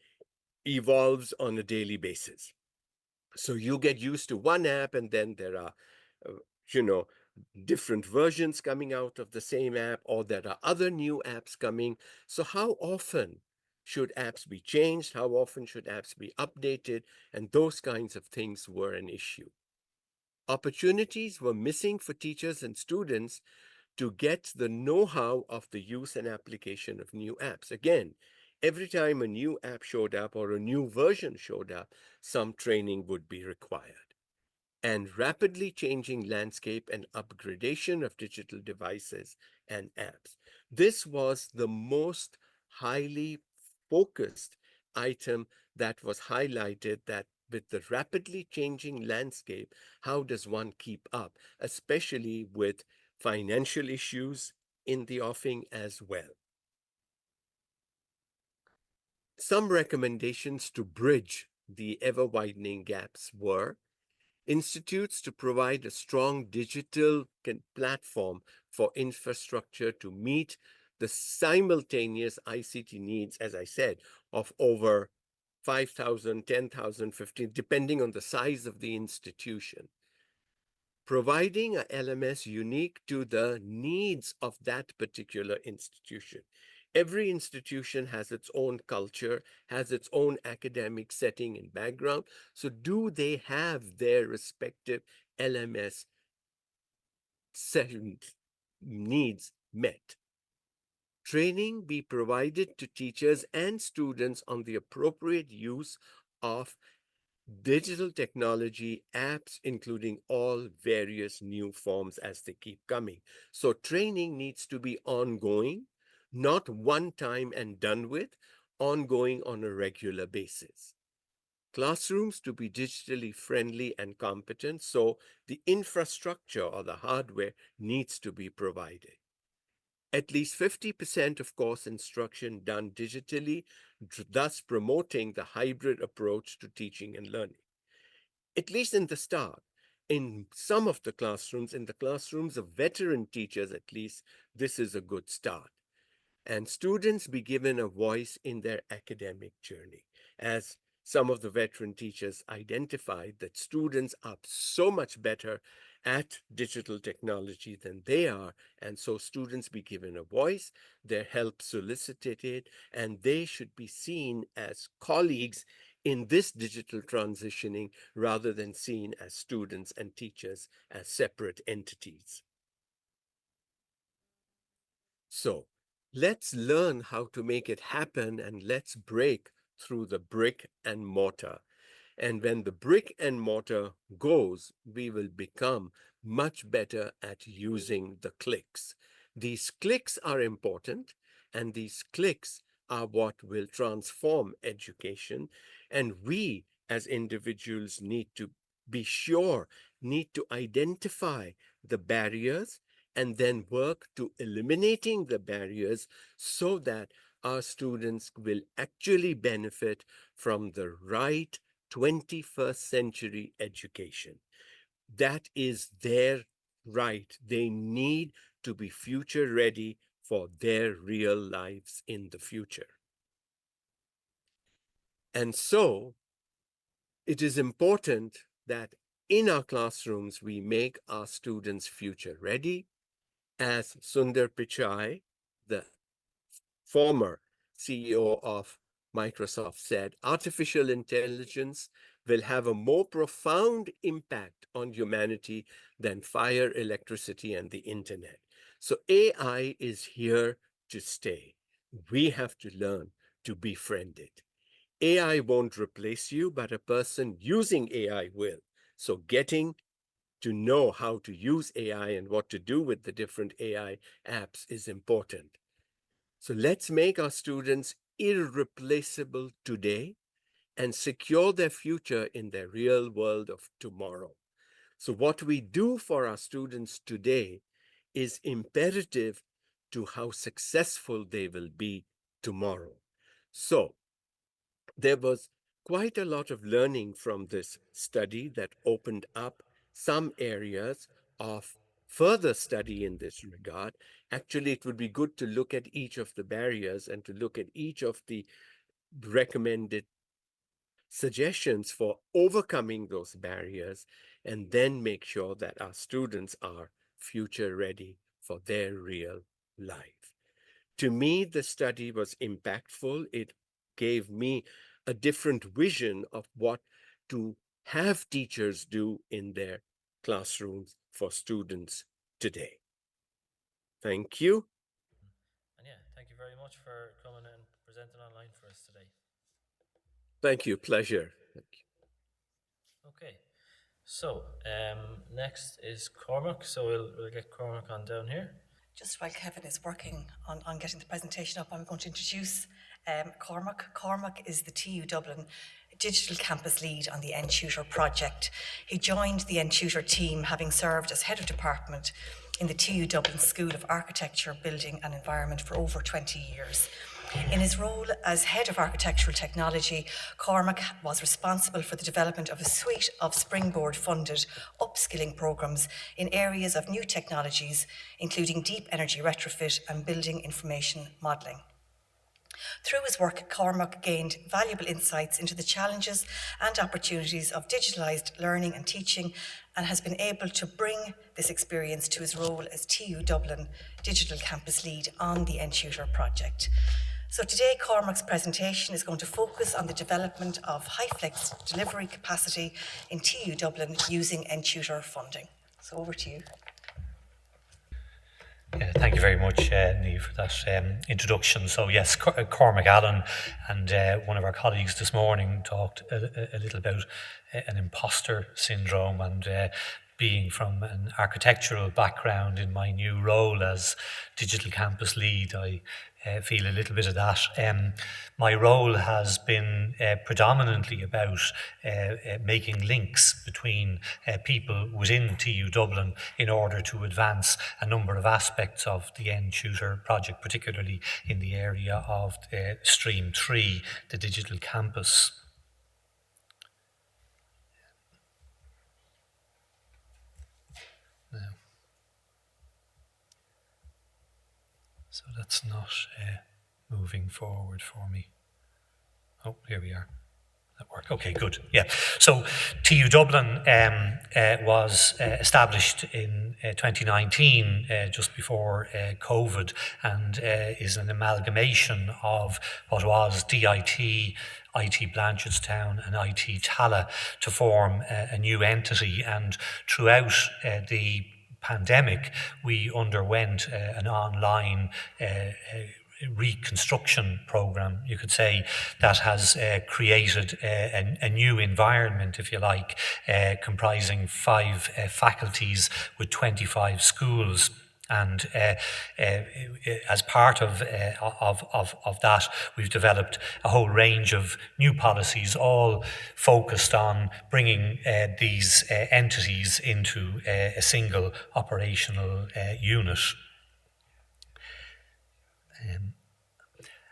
evolves on a daily basis. So you get used to one app, and then there are, uh, you know, different versions coming out of the same app, or there are other new apps coming. So how often should apps be changed? How often should apps be updated? And those kinds of things were an issue. Opportunities were missing for teachers and students to get the know-how of the use and application of new apps. Again, every time a new app showed up or a new version showed up, some training would be required. And rapidly changing landscape and upgradation of digital devices and apps. This was the most highly focused item that was highlighted, that with the rapidly changing landscape, how does one keep up, especially with financial issues in the offing as well. Some recommendations to bridge the ever widening gaps were institutes to provide a strong digital platform for infrastructure to meet the simultaneous ICT needs, as I said, of over 5,000, 10,000, 15, depending on the size of the institution. Providing a LMS unique to the needs of that particular institution. Every institution has its own culture, has its own academic setting and background. So do they have their respective LMS needs met? Training be provided to teachers and students on the appropriate use of digital technology apps, including all various new forms as they keep coming. So training needs to be ongoing, not one time and done with, ongoing on a regular basis. Classrooms to be digitally friendly and competent, so the infrastructure or the hardware needs to be provided. At least 50% of course instruction done digitally, thus promoting the hybrid approach to teaching and learning. At least in the start, in some of the classrooms, in the classrooms of veteran teachers at least, this is a good start. And students be given a voice in their academic journey, as some of the veteran teachers identified that students are so much better at digital technology than they are, and so students be given a voice, their help solicited, and they should be seen as colleagues in this digital transitioning rather than seen as students and teachers as separate entities. So let's learn how to make it happen, and let's break through the brick and mortar. And when the brick and mortar goes, we will become much better at using the clicks. These clicks are important, and these clicks are what will transform education. And we as individuals need to be sure, need to identify the barriers and then work to eliminating the barriers so that our students will actually benefit from the right 21st century education. That is their right. They need to be future ready for their real lives in the future. And so it is important that in our classrooms, we make our students future ready. As Sundar Pichai, the former CEO of Microsoft, said, artificial intelligence will have a more profound impact on humanity than fire, electricity, and the internet. So AI is here to stay. We have to learn to befriend it. AI won't replace you, but a person using AI will. So getting to know how to use AI and what to do with the different AI apps is important. So let's make our students irreplaceable today and secure their future in their real world of tomorrow. So what we do for our students today is imperative to how successful they will be tomorrow. So there was quite a lot of learning from this study that opened up some areas of further study in this regard. Actually, it would be good to look at each of the barriers and to look at each of the recommended suggestions for overcoming those barriers, and then make sure that our students are future ready for their real life. To me, the study was impactful. It gave me a different vision of what to have teachers do in their classrooms for students today. Thank you. And yeah, thank you very much for coming and presenting online for us today. Thank you. Pleasure. Thank you. Okay, so next is Cormac. So we'll get Cormac on down here. Just while Kevin is working on getting the presentation up, I'm going to introduce Cormac. Cormac is the TU Dublin Digital Campus Lead on the NTutor project. He joined the NTutor team having served as Head of Department in the TU Dublin School of Architecture, Building and Environment for over 20 years. In his role as Head of Architectural Technology, Cormac was responsible for the development of a suite of Springboard-funded upskilling programmes in areas of new technologies, including deep energy retrofit and building information modelling. Through his work, Cormac gained valuable insights into the challenges and opportunities of digitalised learning and teaching, and has been able to bring this experience to his role as TU Dublin Digital Campus Lead on the NTutor project. So today, Cormac's presentation is going to focus on the development of HyFlex delivery capacity in TU Dublin using NTutor funding. So over to you. Thank you very much, Niamh, for that introduction. So yes, Cormac Allen and one of our colleagues this morning talked a little about an imposter syndrome, and being from an architectural background, in my new role as Digital Campus Lead, I feel a little bit of that. My role has been predominantly about making links between people within TU Dublin in order to advance a number of aspects of the NTutor project, particularly in the area of Stream 3, the digital campus. So that's not moving forward for me. Oh, here we are. That worked. Okay, good. Yeah. So TU Dublin was established in 2019, just before COVID, and is an amalgamation of what was DIT, IT Blanchardstown and IT Tallaght to form a new entity. And throughout the pandemic, we underwent an online reconstruction program, you could say, that has created a new environment, if you like, comprising 5 faculties with 25 schools. And as part of that, we've developed a whole range of new policies, all focused on bringing these entities into a single operational unit.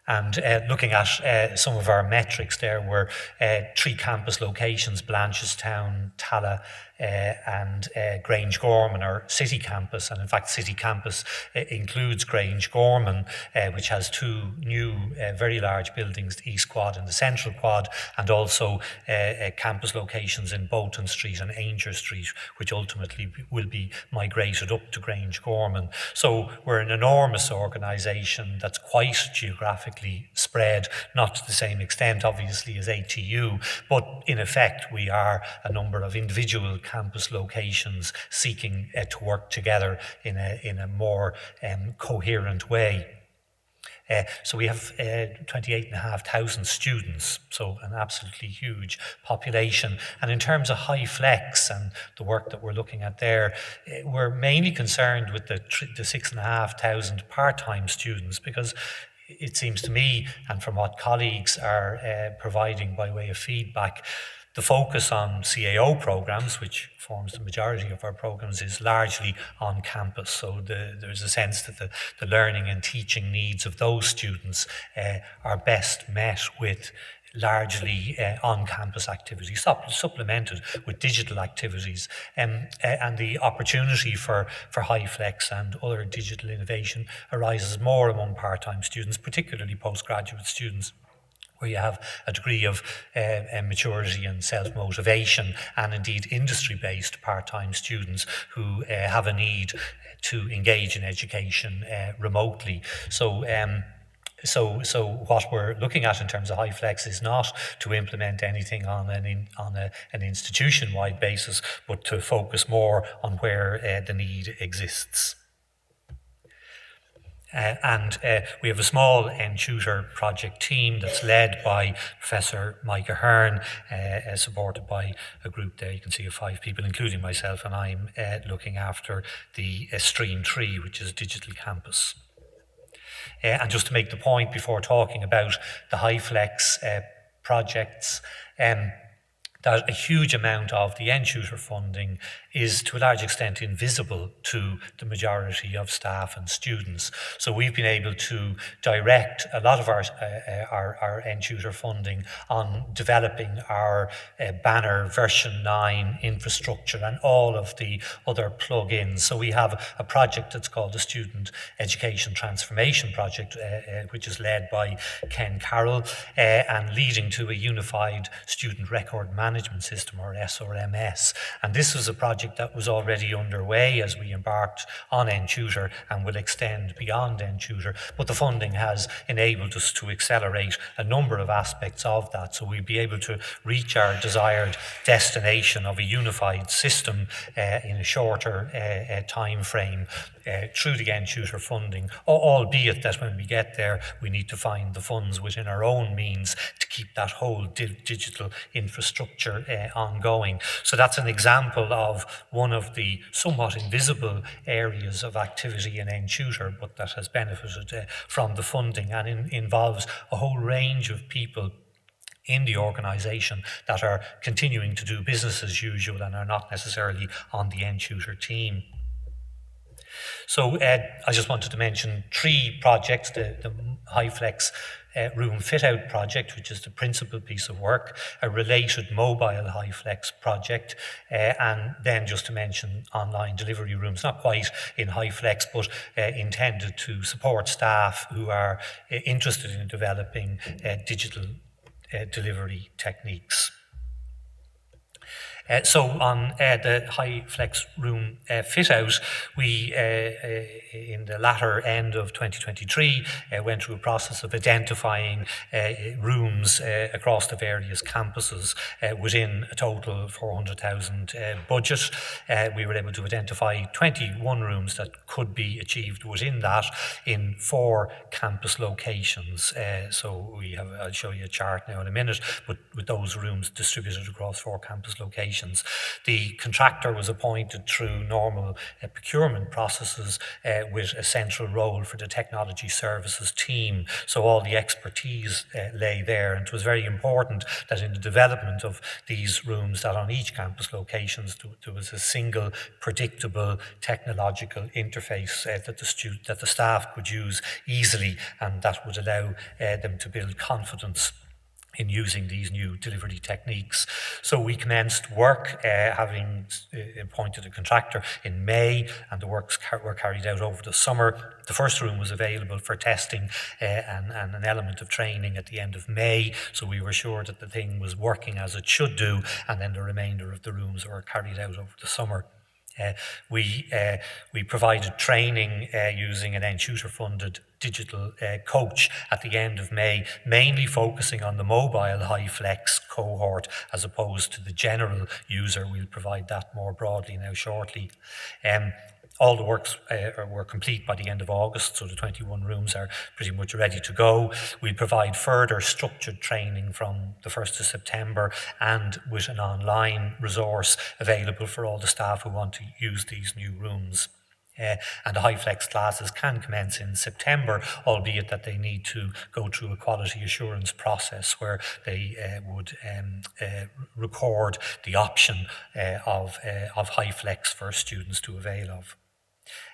And looking at some of our metrics, there were 3 campus locations: Blanchardstown, Tallaght, and Grangegorman, our city campus. And in fact, city campus includes Grangegorman, which has 2 new very large buildings, the East Quad and the Central Quad, and also campus locations in Bolton Street and Ainger Street, which ultimately will be migrated up to Grangegorman. So we're an enormous organisation that's quite geographically spread, not to the same extent, obviously, as ATU, but in effect, we are a number of individual campus locations seeking to work together in a more coherent way. So we have 28,500 students, so an absolutely huge population. And in terms of HyFlex and the work that we're looking at there, we're mainly concerned with the 6,500 part-time students, because it seems to me, and from what colleagues are providing by way of feedback, the focus on CAO programs, which forms the majority of our programs, is largely on campus. So there's a sense that the learning and teaching needs of those students are best met with largely on-campus activities, supplemented with digital activities. And the opportunity for HyFlex and other digital innovation arises more among part-time students, particularly postgraduate students, where you have a degree of maturity and self-motivation, and indeed industry-based part-time students who have a need to engage in education remotely. So what we're looking at in terms of HyFlex is not to implement anything on an institution-wide basis, but to focus more on where the need exists. We have a small NTutor project team that's led by Professor Micah Hearn, supported by a group there. You can see of 5 people, including myself, and I'm looking after the Stream 3, which is Digital Campus. And just to make the point before talking about the HyFlex projects, that a huge amount of the NTutor funding is to a large extent invisible to the majority of staff and students. So we've been able to direct a lot of our NTutor funding on developing our Banner version 9 infrastructure and all of the other plugins. So we have a project that's called the Student Education Transformation Project, which is led by Ken Carroll and leading to a unified student record management system, or SRMS. And this was a project that was already underway as we embarked on NTutor and will extend beyond NTutor, but the funding has enabled us to accelerate a number of aspects of that, so we'll be able to reach our desired destination of a unified system in a shorter time frame through the NTutor funding, albeit that when we get there we need to find the funds within our own means to keep that whole digital infrastructure ongoing. So that's an example of one of the somewhat invisible areas of activity in NTutor, but that has benefited from the funding and involves a whole range of people in the organisation that are continuing to do business as usual and are not necessarily on the NTutor team. So I just wanted to mention 3 projects, the HyFlex room fit-out project, which is the principal piece of work, a related mobile HyFlex project, and then just to mention online delivery rooms, not quite in HyFlex, but intended to support staff who are interested in developing digital delivery techniques. So on the HyFlex room fit-out, we, in the latter end of 2023, went through a process of identifying rooms across the various campuses within a total 400,000 budget. We were able to identify 21 rooms that could be achieved within that in 4 campus locations. So we have, I'll show you a chart now in a minute, but with those rooms distributed across 4 campus locations. The contractor was appointed through normal procurement processes with a central role for the technology services team. So all the expertise lay there, and it was very important that in the development of these rooms that on each campus locations there was a single predictable technological interface that the staff could use easily, and that would allow them to build confidence in using these new delivery techniques. So we commenced work, having appointed a contractor in May, and the works were carried out over the summer. The first room was available for testing and an element of training at the end of May, so we were sure that the thing was working as it should do, and then the remainder of the rooms were carried out over the summer. We provided training using an NTutor-funded digital coach at the end of May, mainly focusing on the mobile HyFlex cohort as opposed to the general user. We'll provide that more broadly now shortly. All the works were complete by the end of August, so the 21 rooms are pretty much ready to go. We'll provide further structured training from the 1st of September and with an online resource available for all the staff who want to use these new rooms. And the HyFlex classes can commence in September, albeit that they need to go through a quality assurance process where they would record the option of HyFlex for students to avail of.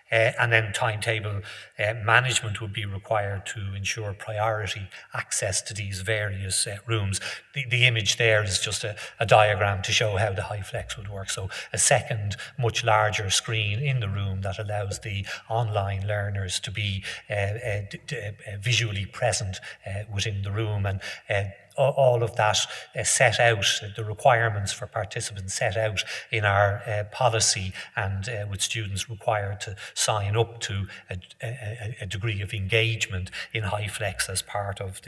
And then timetable management would be required to ensure priority access to these various rooms. The image there is just a diagram to show how the HyFlex would work. So a second, much larger screen in the room that allows the online learners to be visually present within the room, and all of that set out, the requirements for participants set out in our policy, and with students required to sign up to a degree of engagement in HyFlex as part of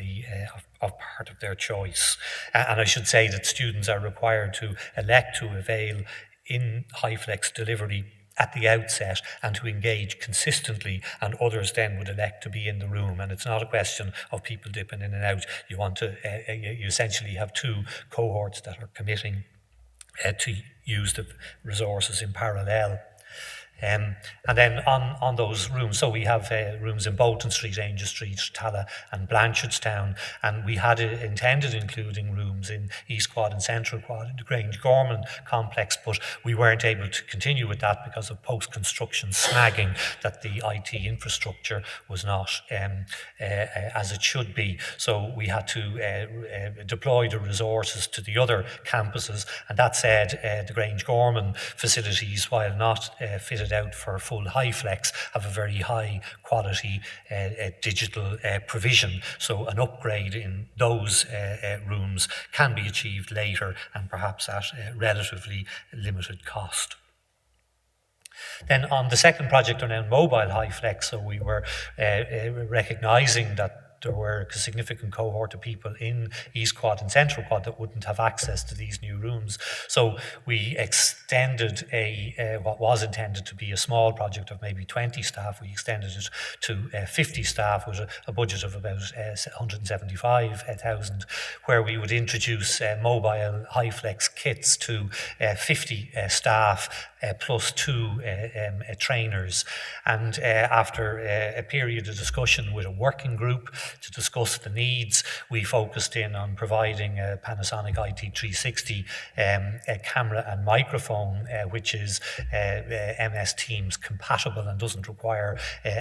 part of their choice. And I should say that students are required to elect to avail in HyFlex delivery at the outset and to engage consistently, and others then would elect to be in the room. And it's not a question of people dipping in and out. You want to, you essentially have two cohorts that are committing to use the resources in parallel. And then on those rooms, so we have rooms in Bolton Street, Angel Street, Tala and Blanchardstown, and we had intended including rooms in East Quad and Central Quad in the Grange Gorman complex, but we weren't able to continue with that because of post-construction snagging, that the IT infrastructure was not as it should be. So we had to deploy the resources to the other campuses, and that said, the Grange Gorman facilities, while not fitted out for full HyFlex, have a very high quality digital provision. So an upgrade in those rooms can be achieved later and perhaps at a relatively limited cost. Then on the second project around mobile HyFlex, so we were recognising that there were a significant cohort of people in East Quad and Central Quad that wouldn't have access to these new rooms. So we extended what was intended to be a small project of maybe 20 staff. We extended it to 50 staff with a budget of about 175,000, where we would introduce mobile HyFlex kits to 50 staff plus 2 trainers. And after a period of discussion with a working group to discuss the needs, we focused in on providing a Panasonic IT360 camera and microphone, which is MS Teams compatible and doesn't require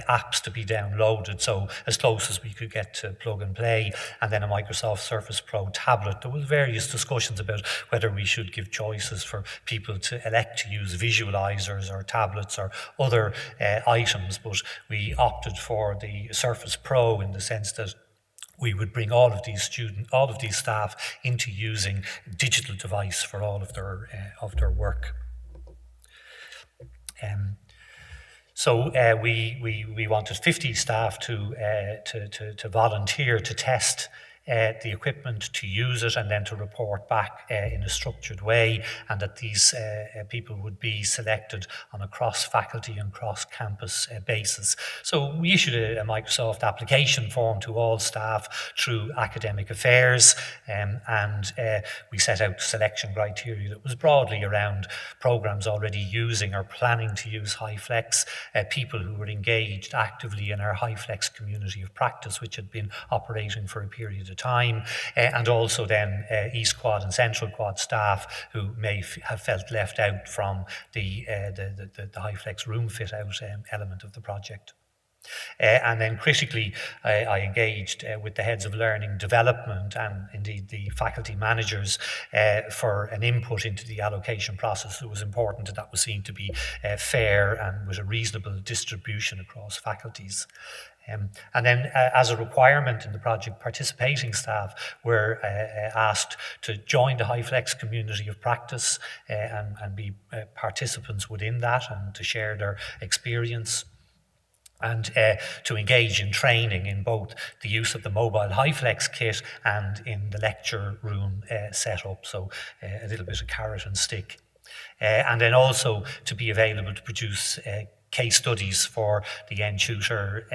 apps to be downloaded, so as close as we could get to plug and play, and then a Microsoft Surface Pro tablet. There was various discussions about whether we should give choices for people to elect to use visualizers or tablets or other items, but we opted for the Surface Pro in the sense that we would bring all of these staff into using a digital device for all of their work. So we wanted 50 staff to volunteer to test the equipment, to use it, and then to report back in a structured way, and that these people would be selected on a cross-faculty and cross-campus basis. So we issued a Microsoft application form to all staff through Academic Affairs, and we set out selection criteria that was broadly around programs already using or planning to use HyFlex, people who were engaged actively in our HyFlex community of practice, which had been operating for a period of time, and also then East Quad and Central Quad staff who may have felt left out from the HyFlex room fit out element of the project. And then critically, I engaged with the heads of learning development and indeed the faculty managers for an input into the allocation process. It was important that that was seen to be fair and with a reasonable distribution across faculties. And then as a requirement in the project, participating staff were asked to join the HyFlex community of practice and be participants within that and to share their experience, and to engage in training in both the use of the mobile HyFlex kit and in the lecture room setup, so a little bit of carrot and stick. And then also to be available to produce case studies for the NTutor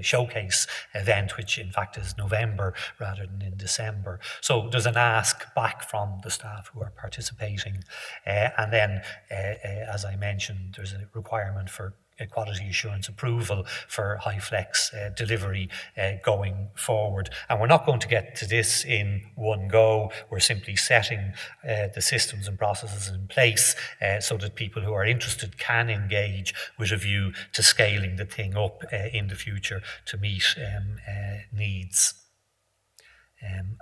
showcase event, which in fact is November rather than in December. So there's an ask back from the staff who are participating. And then, as I mentioned, there's a requirement for quality assurance approval for HyFlex delivery going forward. And we're not going to get to this in one go. We're simply setting the systems and processes in place so that people who are interested can engage with a view to scaling the thing up in the future to meet needs. And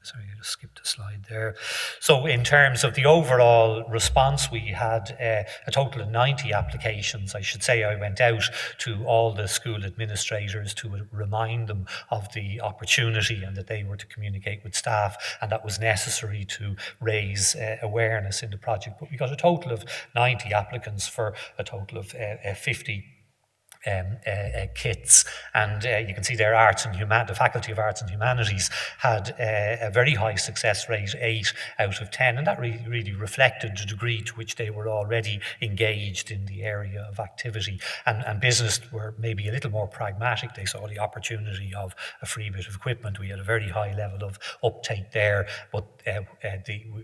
sorry, I just skipped a slide there. So in terms of the overall response, we had a total of 90 applications. I should say I went out to all the school administrators to remind them of the opportunity and that they were to communicate with staff, and that was necessary to raise awareness in the project. But we got a total of 90 applicants for a total of 50 kits. And you can see there the Faculty of Arts and Humanities had a very high success rate, 8 out of 10, and that really reflected the degree to which they were already engaged in the area of activity. And business were maybe a little more pragmatic. They saw the opportunity of a free bit of equipment. We had a very high level of uptake there, but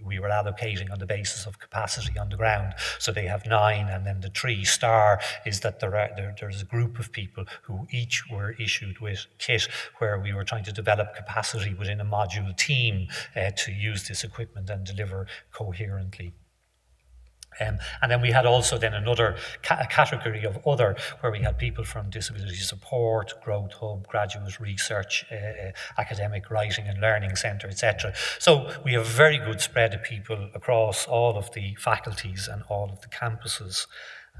we were allocating on the basis of capacity on the ground. So they have 9, and then the 3 star is that there's a group of people who each were issued with kit, where we were trying to develop capacity within a module team to use this equipment and deliver coherently. And then we had also then another category of other, where we had people from Disability Support, Growth Hub, Graduate Research, Academic Writing and Learning Centre, etc. So we have a very good spread of people across all of the faculties and all of the campuses.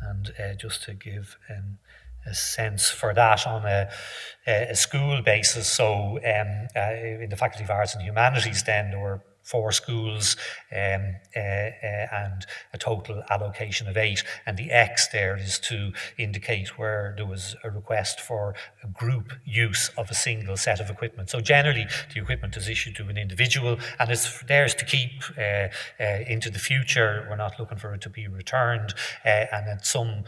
And just to give a sense for that on a school basis, so in the Faculty of Arts and Humanities then there were 4 schools and a total allocation of 8, and the X there is to indicate where there was a request for a group use of a single set of equipment. So generally the equipment is issued to an individual and it's theirs to keep into the future. We're not looking for it to be returned, and then some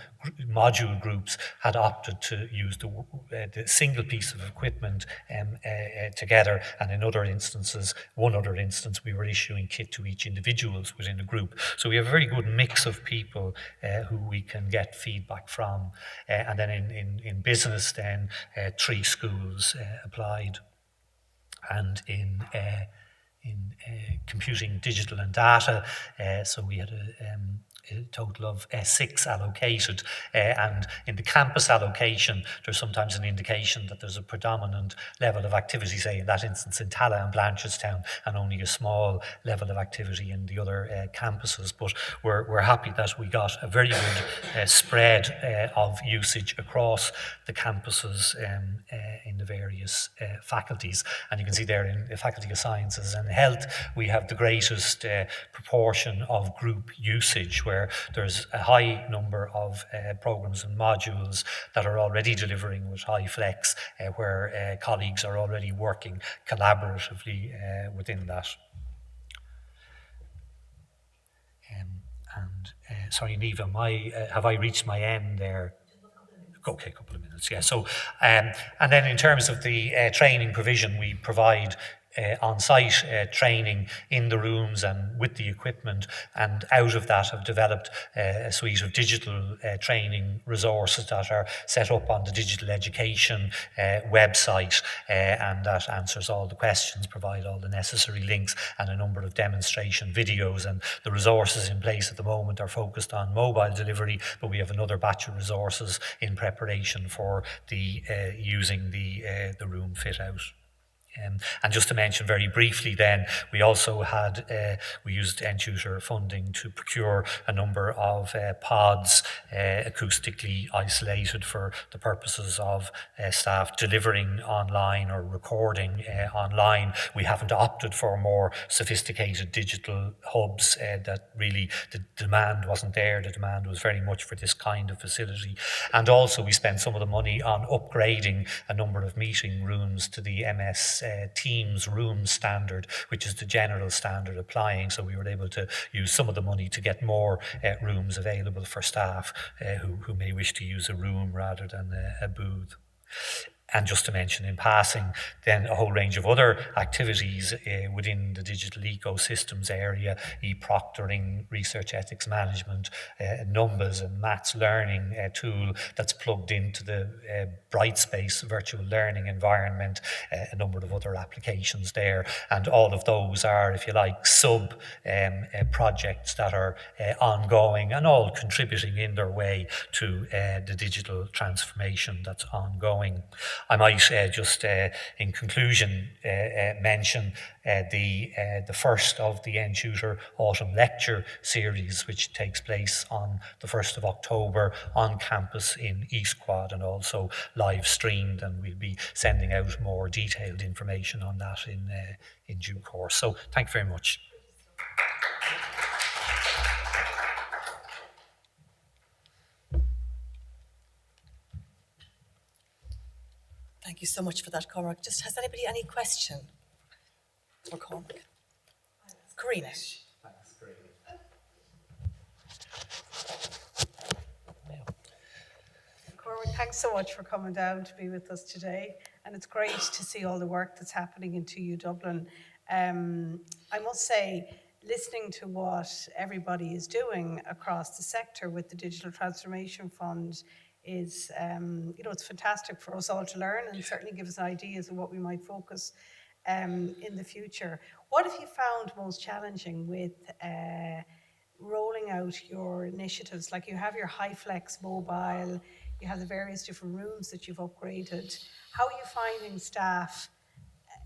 module groups had opted to use the single piece of equipment together, and in other instances, one other instance, we were issuing kit to each individuals within the group. So we have a very good mix of people who we can get feedback from. And then in business then, 3 schools applied. And in computing, digital and data, so we had a total of 6 allocated, and in the campus allocation there's sometimes an indication that there's a predominant level of activity, say in that instance in Tala and Blanchardstown, and only a small level of activity in the other campuses. But we're happy that we got a very good spread of usage across the campuses in the various faculties. And you can see there in the Faculty of Sciences and Health we have the greatest proportion of group usage, where there's a high number of programs and modules that are already delivering with HyFlex, where colleagues are already working collaboratively within that. Sorry, Neva, have I reached my end there? Okay, a couple of minutes, yeah. So, and then in terms of the training provision, we provide on-site training in the rooms and with the equipment, and out of that have developed a suite of digital training resources that are set up on the digital education website, and that answers all the questions, provide all the necessary links and a number of demonstration videos. And the resources in place at the moment are focused on mobile delivery, but we have another batch of resources in preparation for the using the room fit out. And just to mention very briefly then, we also had, we used NTutor funding to procure a number of pods acoustically isolated for the purposes of staff delivering online or recording online. We haven't opted for more sophisticated digital hubs that really the demand wasn't there. The demand was very much for this kind of facility. And also we spent some of the money on upgrading a number of meeting rooms to the MS Teams room standard, which is the general standard applying. So we were able to use some of the money to get more rooms available for staff who may wish to use a room rather than a booth. And just to mention in passing, then a whole range of other activities within the digital ecosystems area, e-proctoring, research ethics management, Numbers and maths learning tool that's plugged into the Brightspace virtual learning environment, a number of other applications there. And all of those are, if you like, sub projects that are ongoing and all contributing in their way to the digital transformation that's ongoing. I might just, in conclusion, mention the first of the NTutor Autumn Lecture Series, which takes place on the 1st of October on campus in East Quad and also live streamed, and we'll be sending out more detailed information on that in due course. So thank you very much. Thank you so much for that, Cormac. Just has anybody any question for Cormac? Karina. Cormac, thanks so much for coming down to be with us today. And it's great to see all the work that's happening in 2U Dublin. I must say, listening to what everybody is doing across the sector with the Digital Transformation Fund is, it's fantastic for us all to learn and certainly give us ideas of what we might focus in the future. What have you found most challenging with rolling out your initiatives? Like you have your HyFlex mobile, you have the various different rooms that you've upgraded. How are you finding staff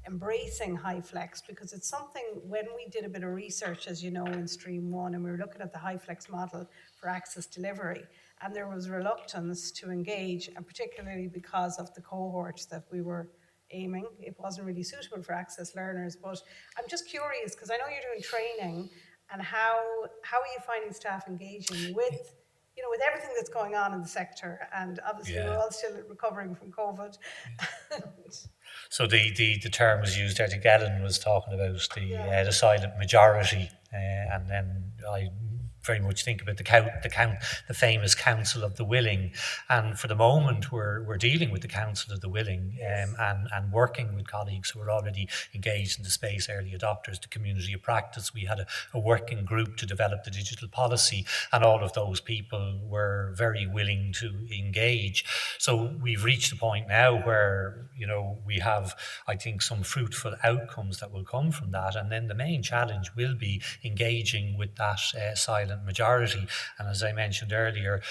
embracing HyFlex? Because it's something, when we did a bit of research, as you know, in Stream 1, and we were looking at the HyFlex model for access delivery, and there was reluctance to engage, and particularly because of the cohort that we were aiming. It wasn't really suitable for access learners. But I'm just curious, because I know you're doing training, and how are you finding staff engaging with, with everything that's going on in the sector? And obviously we're all still recovering from COVID. So the term was used. I think Ellen was talking about the silent majority, and then I very much think about the famous Council of the Willing. And for the moment, we're dealing with the Council of the Willing, and working with colleagues who are already engaged in the space, early adopters, the community of practice. We had a working group to develop the digital policy, and all of those people were very willing to engage. So we've reached a point now where, we have, I think, some fruitful outcomes that will come from that. And then the main challenge will be engaging with that silent majority. And as I mentioned earlier,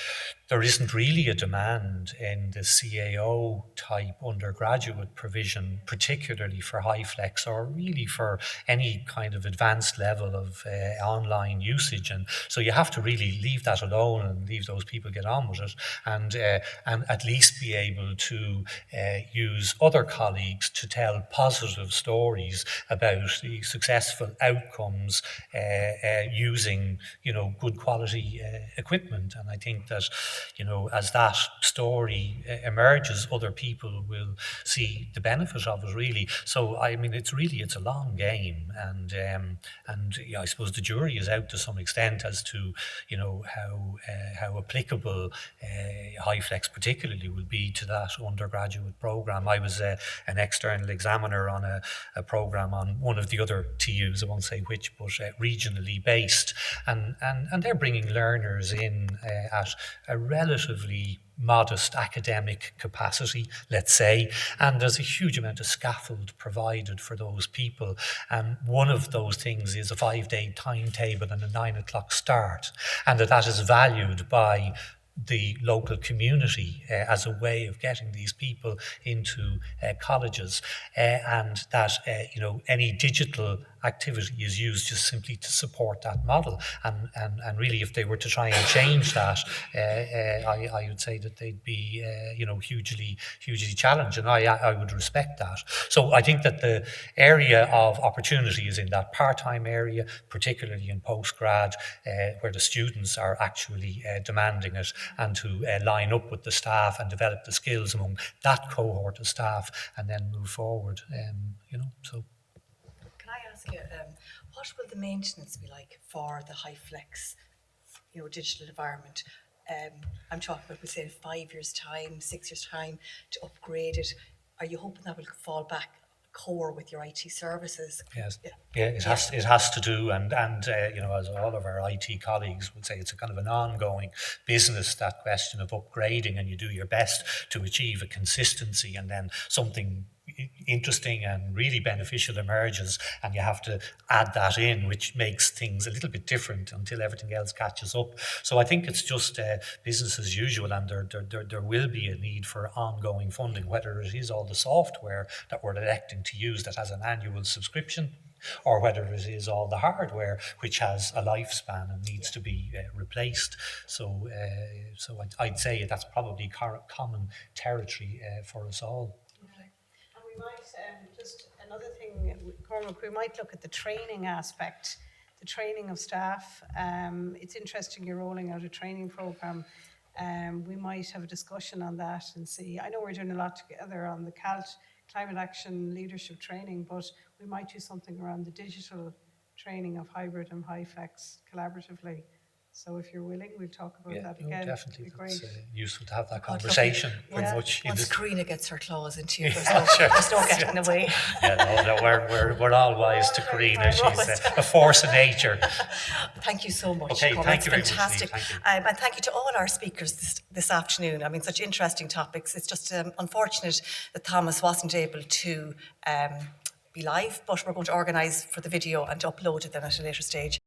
there isn't really a demand in the CAO type undergraduate provision, particularly for HyFlex or really for any kind of advanced level of online usage. And so you have to really leave that alone and leave those people get on with it, and at least be able to use other colleagues to tell positive stories about the successful outcomes using, good quality equipment. And I think that, as that story emerges, other people will see the benefit of it, really. So, I mean, it's a long game, and I suppose the jury is out to some extent as to, how applicable HyFlex particularly will be to that undergraduate program. I was an external examiner on a program on one of the other TUs, I won't say which, but regionally based, and they're bringing learners in at a relatively modest academic capacity, let's say, and there's a huge amount of scaffold provided for those people. And one of those things is a 5-day timetable and a 9 o'clock start, and that is valued by the local community as a way of getting these people into colleges, and that any digital activity is used just simply to support that model. And really, if they were to try and change that, I would say that they'd be hugely challenged, and I would respect that. So I think that the area of opportunity is in that part-time area, particularly in postgrad, where the students are actually demanding it, and to line up with the staff and develop the skills among that cohort of staff, and then move forward. So. Can I ask you, what will the maintenance be like for the HyFlex, digital environment? I'm talking about, we say, in 5 years' time, 6 years' time, to upgrade it. Are you hoping that will fall back core with your IT services? Yes. Yeah, it has to do, and as all of our IT colleagues would say, it's a kind of an ongoing business, that question of upgrading, and you do your best to achieve a consistency, and then something interesting and really beneficial emerges, and you have to add that in, which makes things a little bit different until everything else catches up. So I think it's just business as usual, and there will be a need for ongoing funding, whether it is all the software that we're electing to use that has an annual subscription, or whether it is all the hardware which has a lifespan and needs to be replaced. So I'd say that's probably common territory for us all. We might, just another thing, Cormac, we might look at the training aspect, the training of staff. It's interesting you're rolling out a training program We might have a discussion on that and see. I know we're doing a lot together on the climate action leadership training, but we might do something around the digital training of hybrid and HyFlex collaboratively. So if you're willing, we'll talk about that again. Definitely. It'd be It's great. useful to have that I'd love it. conversation. Very Once, much. once this- Karina gets her claws into you, there's Sure. no getting away. no, we're all wise to Karina. She's a force of nature. Thank you so much. Okay, Colin. thank It's you very much, fantastic. Niamh, thank you. And thank you to all our speakers this afternoon. I mean, such interesting topics. It's just unfortunate that Thomas wasn't able to be live, but we're going to organise for the video and to upload it then at a later stage.